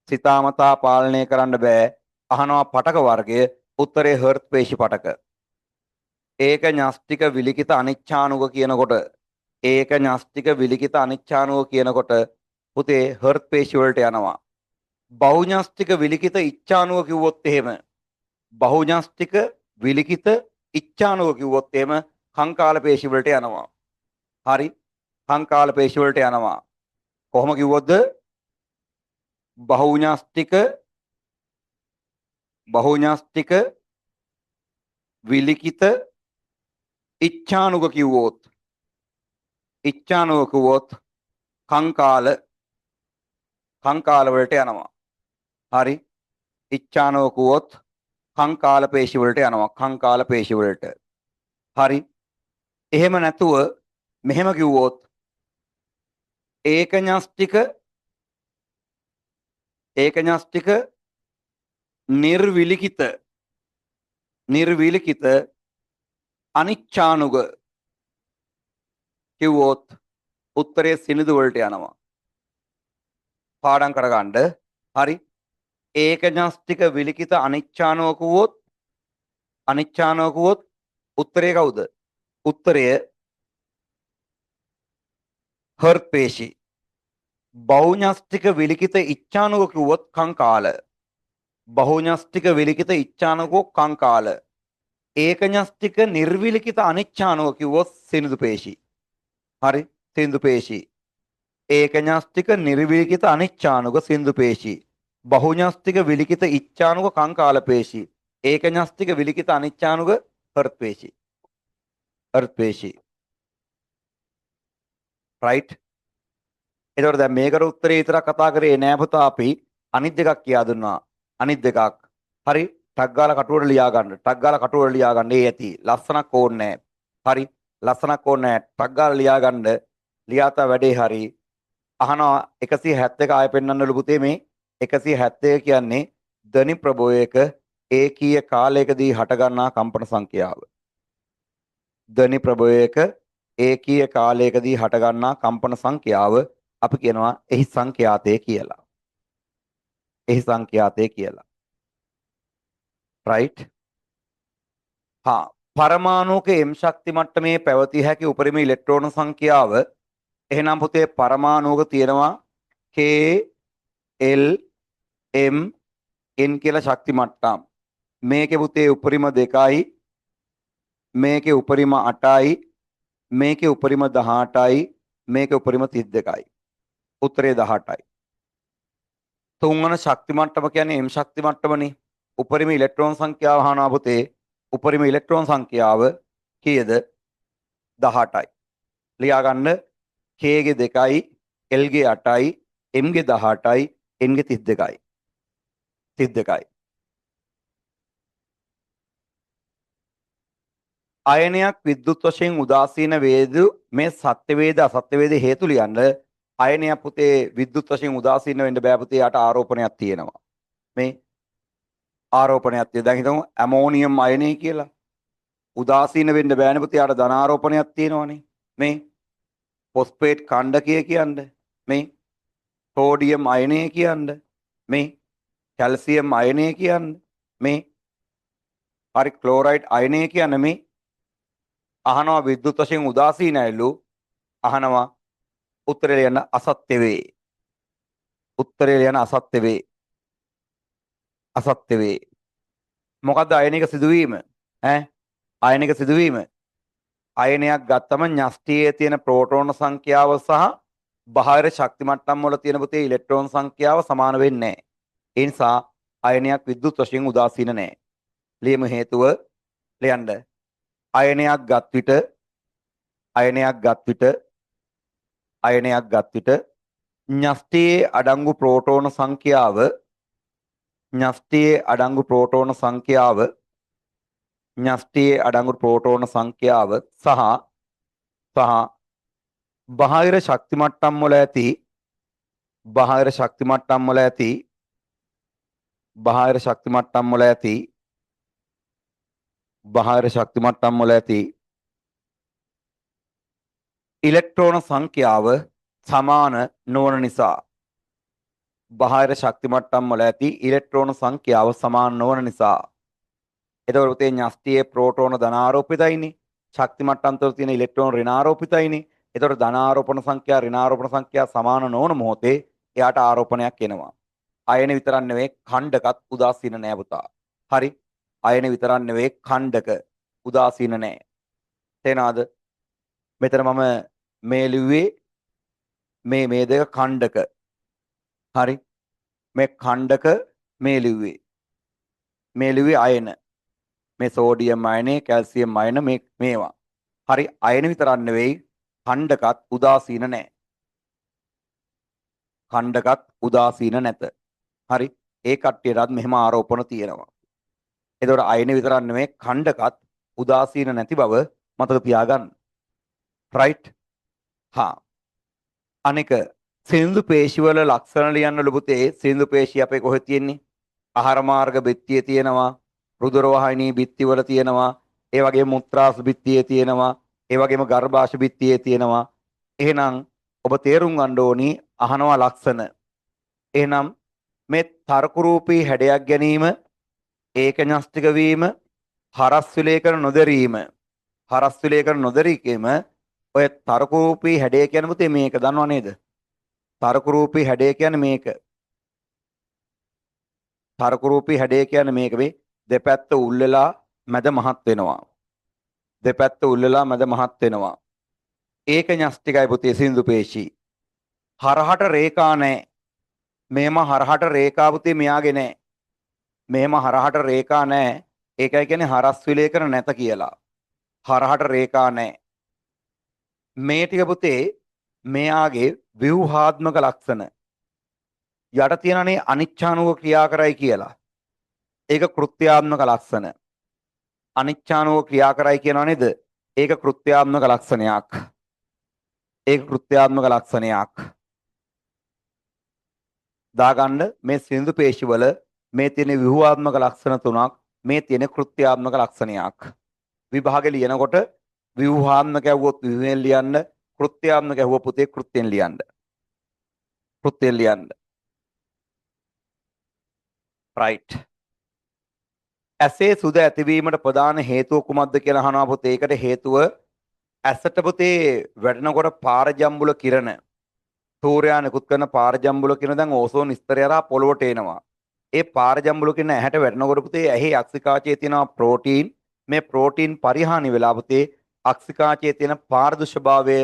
සිතාමතා පාලනය කරන්න බෑ. අහනවා පටක වර්ගය. උත්තරේ හර්ට් පේශි පටක. ඒක න්‍යෂ්ටික විලිකිත අනිච්ඡානුක කියනකොට ඒක න්‍යෂ්ටික විලිකිත අනිච්ඡානුක කියනකොට පුතේ හර්ට් පේශි වලට යනවා. බහුඥාස්තික විලිකිත ඉච්ඡානුව කිව්වොත් එහෙම බහුඥාස්තික විලිකිත ඉච්ඡානුව කිව්වොත් එහෙම කංකාල පේශි වලට යනවා. හරි කංකාල පේශි වලට යනවා. කොහොම කිව්වොත්ද? බහුඥාස්තික විලිකිත ඉච්ඡානුක කිව්වොත් කංකාල වලට යනවා. හරි ඉච්ඡානුව කිව්වොත් කංකාල පේශි වලට යනවා. කංකාල පේශි වලට. හරි එහෙම නැතුව මෙහෙම කිව්වොත් ඒකඥාස්තික නිර්විලිකිත අනිච්ඡානුක කිව්වොත් උත්තරේ සිනිඳු වලට යනවා. පාඩම් කරගන්න. හරි ඒකඥාස්තික විලිකිත අනිච්ඡානුක කිව්වොත් උත්තරේ කවුද? උත්තරය හර්ට් පේශි. බහුඥස්තික විලිකිත ඉච්ඡානුග කිව්වොත් කංකාල. බහුඥස්තික විලිකිත ඉච්ඡානුගෝ කංකාල. ඒකඥස්තික නිර්විලිකිත අනිච්ඡානුග කිව්වොත් සිනිඳු පේශි. හරි සිනිඳු පේශි. ඒකඥස්තික නිර්විලිකිත අනිච්ඡානුග සිනිඳු පේශි. බහුඥස්තික විලිකිත ඉච්ඡානුග කංකාල පේශි. ඒකඥස්තික විලිකිත අනිච්ඡානුග හර්ට් පේශි. හර්ට් පේශි. රයිට්. එතකොට දැන් මේකට උත්තරේ විතරක් කතා කරේ නෑ පුතා අපි අනිත් දෙකක් කියා දුන්නා. අනිත් දෙකක්. හරි ටක් ගාලා කටුවට ලියා ගන්න. ටක් ගාලා කටුවට ලියා ගන්න. ඒ ඇති. ලස්සනක් ඕනේ නෑ. හරි ලස්සනක් ඕනේ නෑ. ටක් ගාලා ලියා ගන්න. ලියාතා වැඩේ හරි. අහනවා 171 ආයෙ පෙන්වන්නලු පුතේ මේ 171 කියන්නේ ධනි ප්‍රභෝයක ඒකීය කාලයකදී හටගන්නා කම්පන සංඛ්‍යාව. ධනි ප්‍රභෝයක ඒකීය කාලයකදී හටගන්නා කම්පන සංඛ්‍යාව අපි කියනවා එහි සංඛ්‍යාතය කියලා. එහි සංඛ්‍යාතය කියලා. රයිට්. හා පරමාණුක M ශක්ති මට්ටමේ පැවතිය හැකි උපරිම ඉලෙක්ට්‍රෝන සංඛ්‍යාව එහෙනම් පුතේ පරමාණුක තියෙනවා K L M N කියලා ශක්ති මට්ටම්. මේකේ පුතේ උපරිම 2යි මේකේ උපරිම 8යි මේකේ උපරිම 18යි මේකේ උපරිම 32යි. උත්තරේ 18යි. තුන්වන ශක්ති මට්ටම කියන්නේ M ශක්ති මට්ටමනේ. උපරිම ඉලෙක්ට්‍රෝන සංඛ්‍යාව අහනවා පුතේ. උපරිම ඉලෙක්ට්‍රෝන සංඛ්‍යාව කීයද? 18යි. ලියා ගන්න K ගේ 2යි L ගේ 8යි M ගේ 18යි N ගේ 32යි. 32යි. අයනයක් විද්‍යුත් වශයෙන් උදාසීන වේද මේ සත්‍ය වේද අසත්‍ය වේද හේතු ලියන්න. අයනයක් පුතේ විද්‍යුත් වශයෙන් උදාසීන වෙන්න බෑ පුතේ. යට ආරෝපණයක් තියෙනවා. මේ ආරෝපණයක් තියෙනවා. දැන් හිතමු ඇමෝනියම් අයනය කියලා. උදාසීන වෙන්න බෑනේ පුතේ. යට ධන ආරෝපණයක් තියෙනවනේ. මේ ෆොස්ෆේට් ඛණ්ඩකය කියන්නේ. මේ සෝඩියම් අයනය කියන්නේ. මේ කැල්සියම් අයනය කියන්නේ. මේ හරි ක්ලෝරයිඩ් අයනය කියන්නේ මේ අහනවා විද්‍යුත් වශයෙන් උදාසීනයිලු. අහනවා උත්තරේ ලියන්න අසත්‍ය වේ. උත්තරේ ලියන්න අසත්‍ය වේ. අසත්‍ය වේ. මොකද්ද අයනික සිදුවීම? අයනික සිදුවීම. අයනයක් ගත්තම න්‍යෂ්ටියේ තියෙන ප්‍රෝටෝන සංඛ්‍යාව සහ බාහිර ශක්ති මට්ටම් වල තියෙන පුතේ ඉලෙක්ට්‍රෝන සංඛ්‍යාව සමාන වෙන්නේ නැහැ. ඒ නිසා අයනයක් විද්‍යුත් වශයෙන් උදාසීන නැහැ. ලියමු හේතුව ලියන්න. අයනයක් ගත් විට න්‍යෂ්ටියේ අඩංගු ප්‍රෝටෝන සංඛ්‍යාව සහ බාහිර ශක්ති මට්ටම් වල ඇති ඉලෙක්ට්‍රෝන සංඛ්‍යාව සමාන නොවන නිසා. බාහිර ශක්ති මට්ටම් වල ඇති ඉලෙක්ට්‍රෝන සංඛ්‍යාව සමාන නොවන නිසා. එතකොට පුතේ න්‍යෂ්ටියේ ප්‍රෝටෝන ධනාරෝපිතයිනේ. ශක්ති මට්ටම් තුළ තියෙන ඉලෙක්ට්‍රෝන ඍණාරෝපිතයිනේ. එතකොට ධනාරෝපණ සංඛ්‍යා ඍණාරෝපණ සංඛ්‍යා සමාන නොවන මොහොතේ එයාට ආරෝපණයක් එනවා. අයන විතරක් නෙවෙයි ඛණ්ඩකත් උදාසීන නෑ පුතා. හරි. අයන විතරක් නෙවෙයි ඛණ්ඩක උදාසීන නෑ. තේනවද? මෙතන මම මේ ලිව්වේ මේ දෙක ඛණ්ඩක. හරි. මේ ඛණ්ඩක මේ ලිව්වේ අයන. මේ සෝඩියම් අයනේ කැල්සියම් අයන මේවා. හරි. අයන විතරක් නෙවෙයි ඛණ්ඩකත් උදාසීන නැහැ. ඛණ්ඩකත් උදාසීන නැත. හරි. ඒ කට්ටියටත් මෙහෙම ආරෝපණ තියෙනවා. එතකොට අයන විතරක් නෙවෙයි ඛණ්ඩකත් උදාසීන නැති බව මතක තියාගන්න. රයිට්. හා අනික සිනිඳු පේශිවල ලක්ෂණ ලියන්න පුතේ. සිනිඳු පේශිය අපේ කොහෙද තියෙන්නේ? ආහාර මාර්ග බිත්තියේ තියෙනවා. රුධිර වාහිනී බිත්තිවල තියෙනවා. ඒ වගේම මුත්‍රාශ බිත්තියේ තියෙනවා. ඒ වගේම ගර්භාෂ බිත්තියේ තියෙනවා. එහෙනම් ඔබ තේරුම් ගන්න ඕනි අහනවා ලක්ෂණ. එහෙනම් මේ තර්ක රූපී හැඩයක් ගැනීම, ඒකඥස්තික වීම, හරස් විලේඛන නොදරීම, ඔය තර්ක රූපී හැඩය කියන්නේ පුතේ මේක දන්නව නේද? තර්ක රූපී හැඩය කියන්නේ මේක. තර්ක රූපී හැඩය කියන්නේ මේක මේ දෙපැත්ත උල් වෙලා මැද මහත් වෙනවා. දෙපැත්ත උල් වෙලා මැද මහත් වෙනවා. ඒක න්‍යෂ්ටිකයි පුතේ සින්දු පේශී. හරහට රේඛා නැහැ. මේම හරහට රේඛා පුතේ මෙයාගේ නැහැ. මෙහෙම හරහට රේඛා නැහැ. ඒකයි කියන්නේ හරස් විලේඛන නැත කියලා. හරහට රේඛා නැහැ. මේ ටික පුතේ මෙයාගේ ව්‍යුහාත්මක ලක්ෂණ. යට තියෙනනේ අනිච්ඡානුව ක්‍රියා කරයි කියලා. ඒක කෘත්‍යාත්මක ලක්ෂණ. අනිච්ඡානුව ක්‍රියා කරයි කියනවා නේද? ඒක කෘත්‍යාත්මක ලක්ෂණයක්. ඒක කෘත්‍යාත්මක ලක්ෂණයක්. දාගන්න මේ සින්දු පේශිවල මේ තියෙන ව්‍යුහාත්මක ලක්ෂණ තුනක්, මේ තියෙන කෘත්‍යාත්මක ලක්ෂණයක්. විභාගෙ ලියනකොට ව්‍යුහාත්මක ඇහුවොත් ව්‍යුහෙන් ලියන්න, කෘත්‍යාත්මක ඇහුවොත් පුතේ කෘත්‍යෙන් ලියන්න. කෘත්‍යෙන් ලියන්න. right. ඇසේ සුද ඇතිවීමට ප්‍රධාන හේතුව කුමක්ද කියලා අහනවා පුතේ. ඒකට හේතුව ඇසට පුතේ වැටෙනකොට පාරජම්බුල කිරණ, සූර්යයා නිකුත් කරන පාරජම්බුල කිරණ දැන් ඕසෝන් ස්තරය හරහා පොළොවට එනවා. ඒ පාරජම්බුල කිරණ ඇහැට වැටෙනකොට පුතේ ඇහි අක්ෂිකාචයේ තියෙන ප්‍රෝටීන්, මේ ප්‍රෝටීන් පරිහානි වෙලා පුතේ අක්ෂිකාචයේ තියෙන පාරදෘශ්‍යභාවය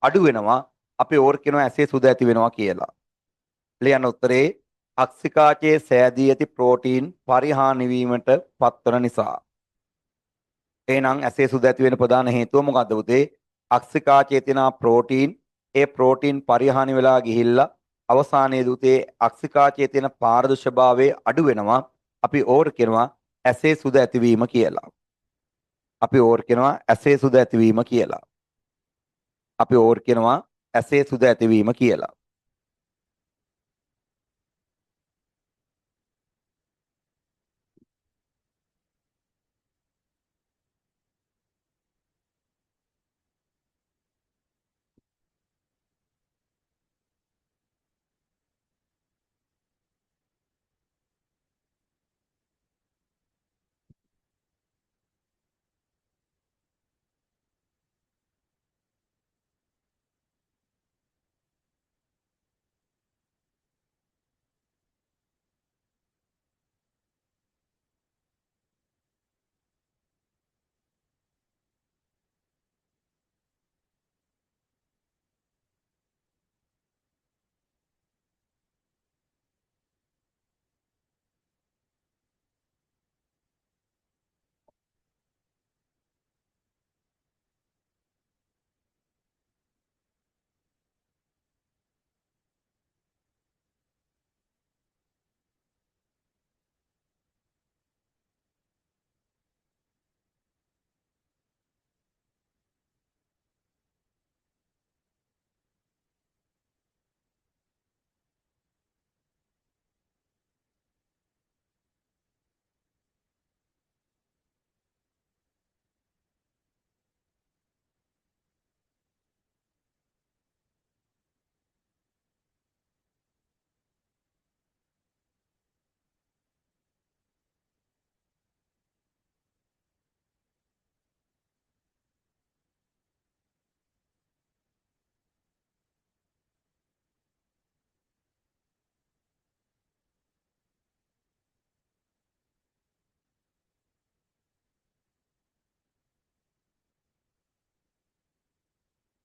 අඩු වෙනවා. අපි ඕර කියනවා ඇසේ සුද ඇති වෙනවා කියලා. ලියන්න උත්තරේ අක්ෂිකාචයේ සෑදී ඇති ප්‍රෝටීන් පරිහානි වීමට පත්වන නිසා. එහෙනම් ඇසේ සුද ඇති වෙන ප්‍රධාන හේතුව මොකද්ද පුතේ? අක්ෂිකාචයේ තියෙන ප්‍රෝටීන්, ඒ ප්‍රෝටීන් පරිහානි වෙලා ගිහිල්ලා අවසානයේදී උතේ අක්ෂිකාචයේ තියෙන පාරදෘශ්‍යභාවය අඩු වෙනවා. අපි ඕර කියනවා ඇසේ සුද ඇතිවීම කියලා. අපි ඕර කියනවා ඇසේ සුද ඇතිවීම කියලා. අපි ඕර කියනවා ඇසේ සුද ඇතිවීම කියලා.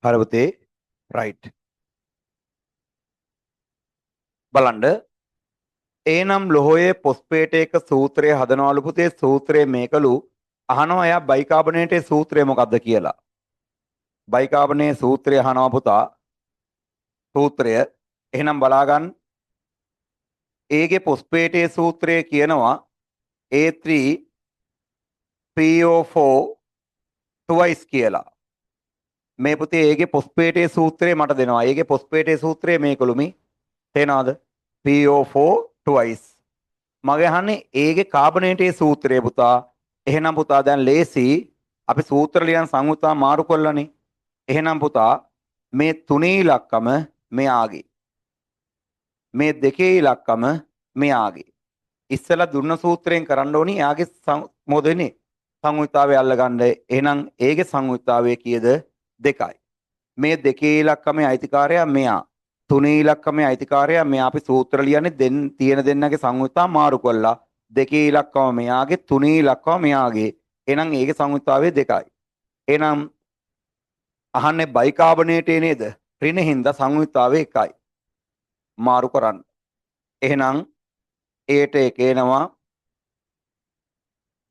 හරි පුතේ. right. බලන්න. එනම් ලෝහයේ පොස්පේට් එක සූත්‍රය හදනවලු පුතේ. සූත්‍රය මේකලු. අහනවා එයා බයිකාබනේටේ සූත්‍රය මොකක්ද කියලා. බයිකාබනේ සූත්‍රය අහනවා පුතා. සූත්‍රය එහෙනම් බලාගන්න. ඒගේ පොස්පේටේ සූත්‍රය කියනවා A3PO4 twice කියලා. මේ පුතේ ඒගේ පොස්පේටේ සූත්‍රය මට දෙනවා. ඒගේ පොස්පේටේ සූත්‍රය මේකලුමි. තේනවද? PO4 twice. මගේ අහන්නේ ඒගේ කාබනේටේ සූත්‍රය පුතා. එහෙනම් පුතා දැන් ලේසි. අපි සූත්‍ර ලියන සංයුතා මාරු කරලානේ. එහෙනම් පුතා මේ තුනේ ඉලක්කම මෙයාගේ. මේ දෙකේ ඉලක්කම මෙයාගේ. ඉස්සලා දුන්න සූත්‍රයෙන් කරන්න ඕනි එයාගේ මොකද වෙන්නේ? සංයුතාවය අල්ලගන්න. එහෙනම් ඒගේ සංයුතාවය කීයද? 2යි. මේ දෙකේ ඉලක්කමේ අයිතිකාරයා මෙයා. තුනේ ඉලක්කමේ අයිතිකාරයා මෙයා. අපි සූත්‍ර ලියන්නේ තියෙන දෙන්නගේ සංයුක්තා මාරු කළා. දෙකේ ඉලක්කම මෙයාගේ, තුනේ ඉලක්කම මෙයාගේ. එහෙනම් ඒකේ සංයුක්තාවය දෙකයි. එහෙනම් අහන්නේ බයිකාබනේටේ නේද? ඍණ හින්දා සංයුක්තාවය එකයි. මාරු කරන්න. එහෙනම් ඒට එකේනවා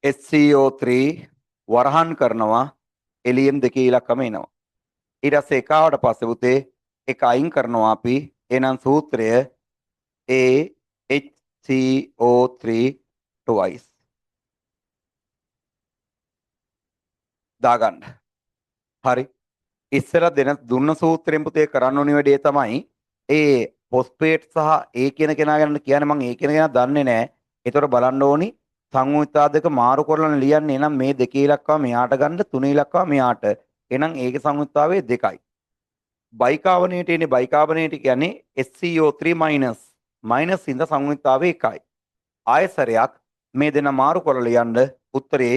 SCO3 වරහන් කරනවා, එලියම් දෙකේ ඉලක්කම එනවා. ඊට පස්සේ එකාවට පස්සේ පුතේ එක අයින් කරනවා අපි. එහෙනම් සූත්‍රය AHCO3 twice දාගන්න. හරි. ඉස්සර දුන්න සූත්‍රයෙන් පුතේ කරන්න ඕනි වැඩේ තමයි ඒ ෆොස්ෆේට් සහ ඒ කියන කෙනා ගැන කියන්නේ. මම ඒ කියන කෙනා දන්නේ නැහැ. ඒතර බලන්න ඕනි සංයුක්තා දෙක මාරු කරලා ලියන්නේ. එහෙනම් මේ දෙකේ ඉලක්කම මෙයාට ගන්න, තුනේ ඉලක්කම මෙයාට. එහෙනම් ඒකේ සංයුක්තාවය දෙකයි. බයිකාබනේට් ඉන්නේ. බයිකාබනේට් කියන්නේ SCO3 මයිනස් ඉඳ සංයුක්තාවය එකයි. ආයසරයක් මේ දෙන මාරු කරලා ලියන්න. උත්තරේ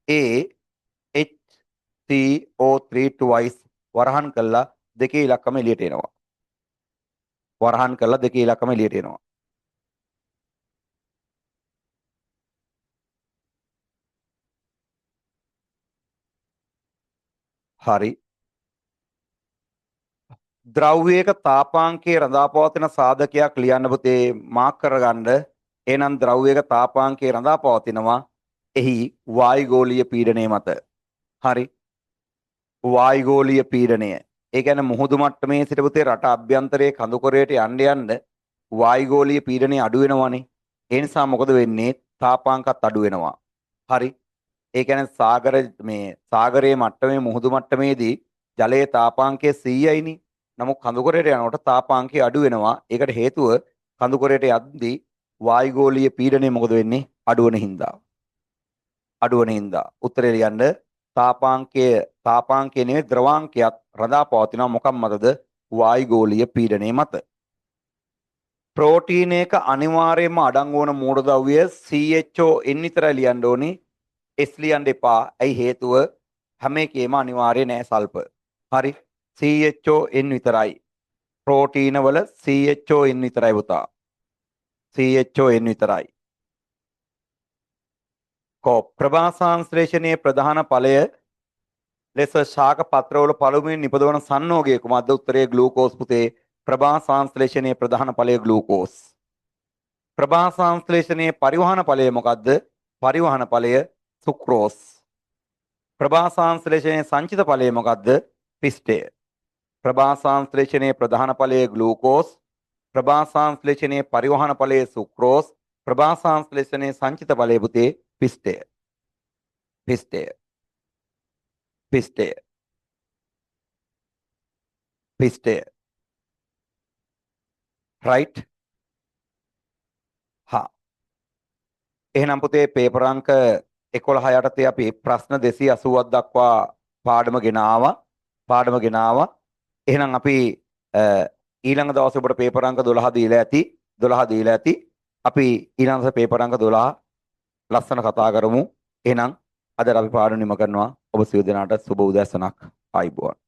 AHCO3 twice වරහන් කළා දෙකේ ඉලක්කම එළියට එනවා. වරහන් කළා දෙකේ ඉලක්කම එළියට එනවා. හරි. ද්‍රව්‍යයක තාපාංකයේ රඳාපවතින සාධකයක් ලියන්න පුතේ මාක් කරගන්න. එහෙනම් ද්‍රව්‍යයක තාපාංකයේ රඳාපවතිනවා එහි වායුගෝලීය පීඩනය මත. හරි. වායුගෝලීය පීඩනය. ඒ කියන්නේ මුහුදු මට්ටමේ සිට පුතේ රට අභ්‍යන්තරයේ කඳුකොරේට යන්න වායුගෝලීය පීඩනය අඩු වෙනවනේ. ඒ නිසා මොකද වෙන්නේ? තාපාංකත් අඩු වෙනවා. හරි. ඒ කියන්නේ සාගරයේ මට්ටමේ මුහුදු මට්ටමේදී ජලයේ තාපාංකය 100යිනේ. නමුත් කඳුකොරේට යනකොට තාපාංකය අඩු වෙනවා. ඒකට හේතුව කඳුකොරේට යද්දී වායුගෝලීය පීඩනය මොකද වෙන්නේ? අඩු වෙන හින්දා. උත්තරේ ලියන්න. තාපාංකයේ නෙවෙයි ද්‍රවාංකයක් රඳා පවතිනවා. මොකක් මතද? වායුගෝලීය පීඩනය මත. ප්‍රෝටීන් එක අනිවාර්යයෙන්ම අඩංගු වන මූලද්‍රව්‍ය CHON විතරයි ලියන්න ඕනේ. S ලියන්න එපා. ඇයි හේතුව? හැම එකේම අනිවාර්ය නෑ සල්ප. හරි. CHON විතරයි. ප්‍රෝටීන වල CHON විතරයි පුතා. CHON විතරයි. ප්‍රභාසංශ්ලේෂණයේ ප්‍රධාන ඵලය ලෙස ශාක පත්‍රවල පළමුවෙන් නිපදවන සංයෝගය කුමක්ද? උත්තරේ ග්ලූකෝස් පුතේ. ප්‍රභාසංශ්ලේෂණයේ ප්‍රධාන ඵලය ග්ලූකෝස්. ප්‍රභාසංශ්ලේෂණයේ පරිවහන ඵලය මොකද්ද? පරිවහන ඵලය සුක්‍රෝස්. ප්‍රභාසංශ්ලේෂණයේ සංචිත ඵලය මොකද්ද? පිස්ටය. ප්‍රභාසංශ්ලේෂණයේ ප්‍රධාන ඵලය ග්ලූකෝස්. ප්‍රභාසංශ්ලේෂණයේ පරිවහන ඵලය සුක්‍රෝස්. ප්‍රභාසංශ්ලේෂණයේ සංචිත ඵලය පුතේ පිස්ටය. රයිට්. හා. එහෙනම් පුතේ පේපර් අංක 11 යටතේ අපි ප්‍රශ්න 280ක් දක්වා පාඩම ගෙනාවා. එහෙනම් අපි ඊළඟ දවසේ ඔබට පේපර් අංක 12 දීලා ඇති. අපි ඊළඟ දවසේ පේපර් අංක 12 ලස්සන කතා කරමු. එහෙනම් අද අපි පාඩම නිම කරනවා. ඔබ සියලු දෙනාට සුබ උදෑසනක්. ආයුබෝවන්.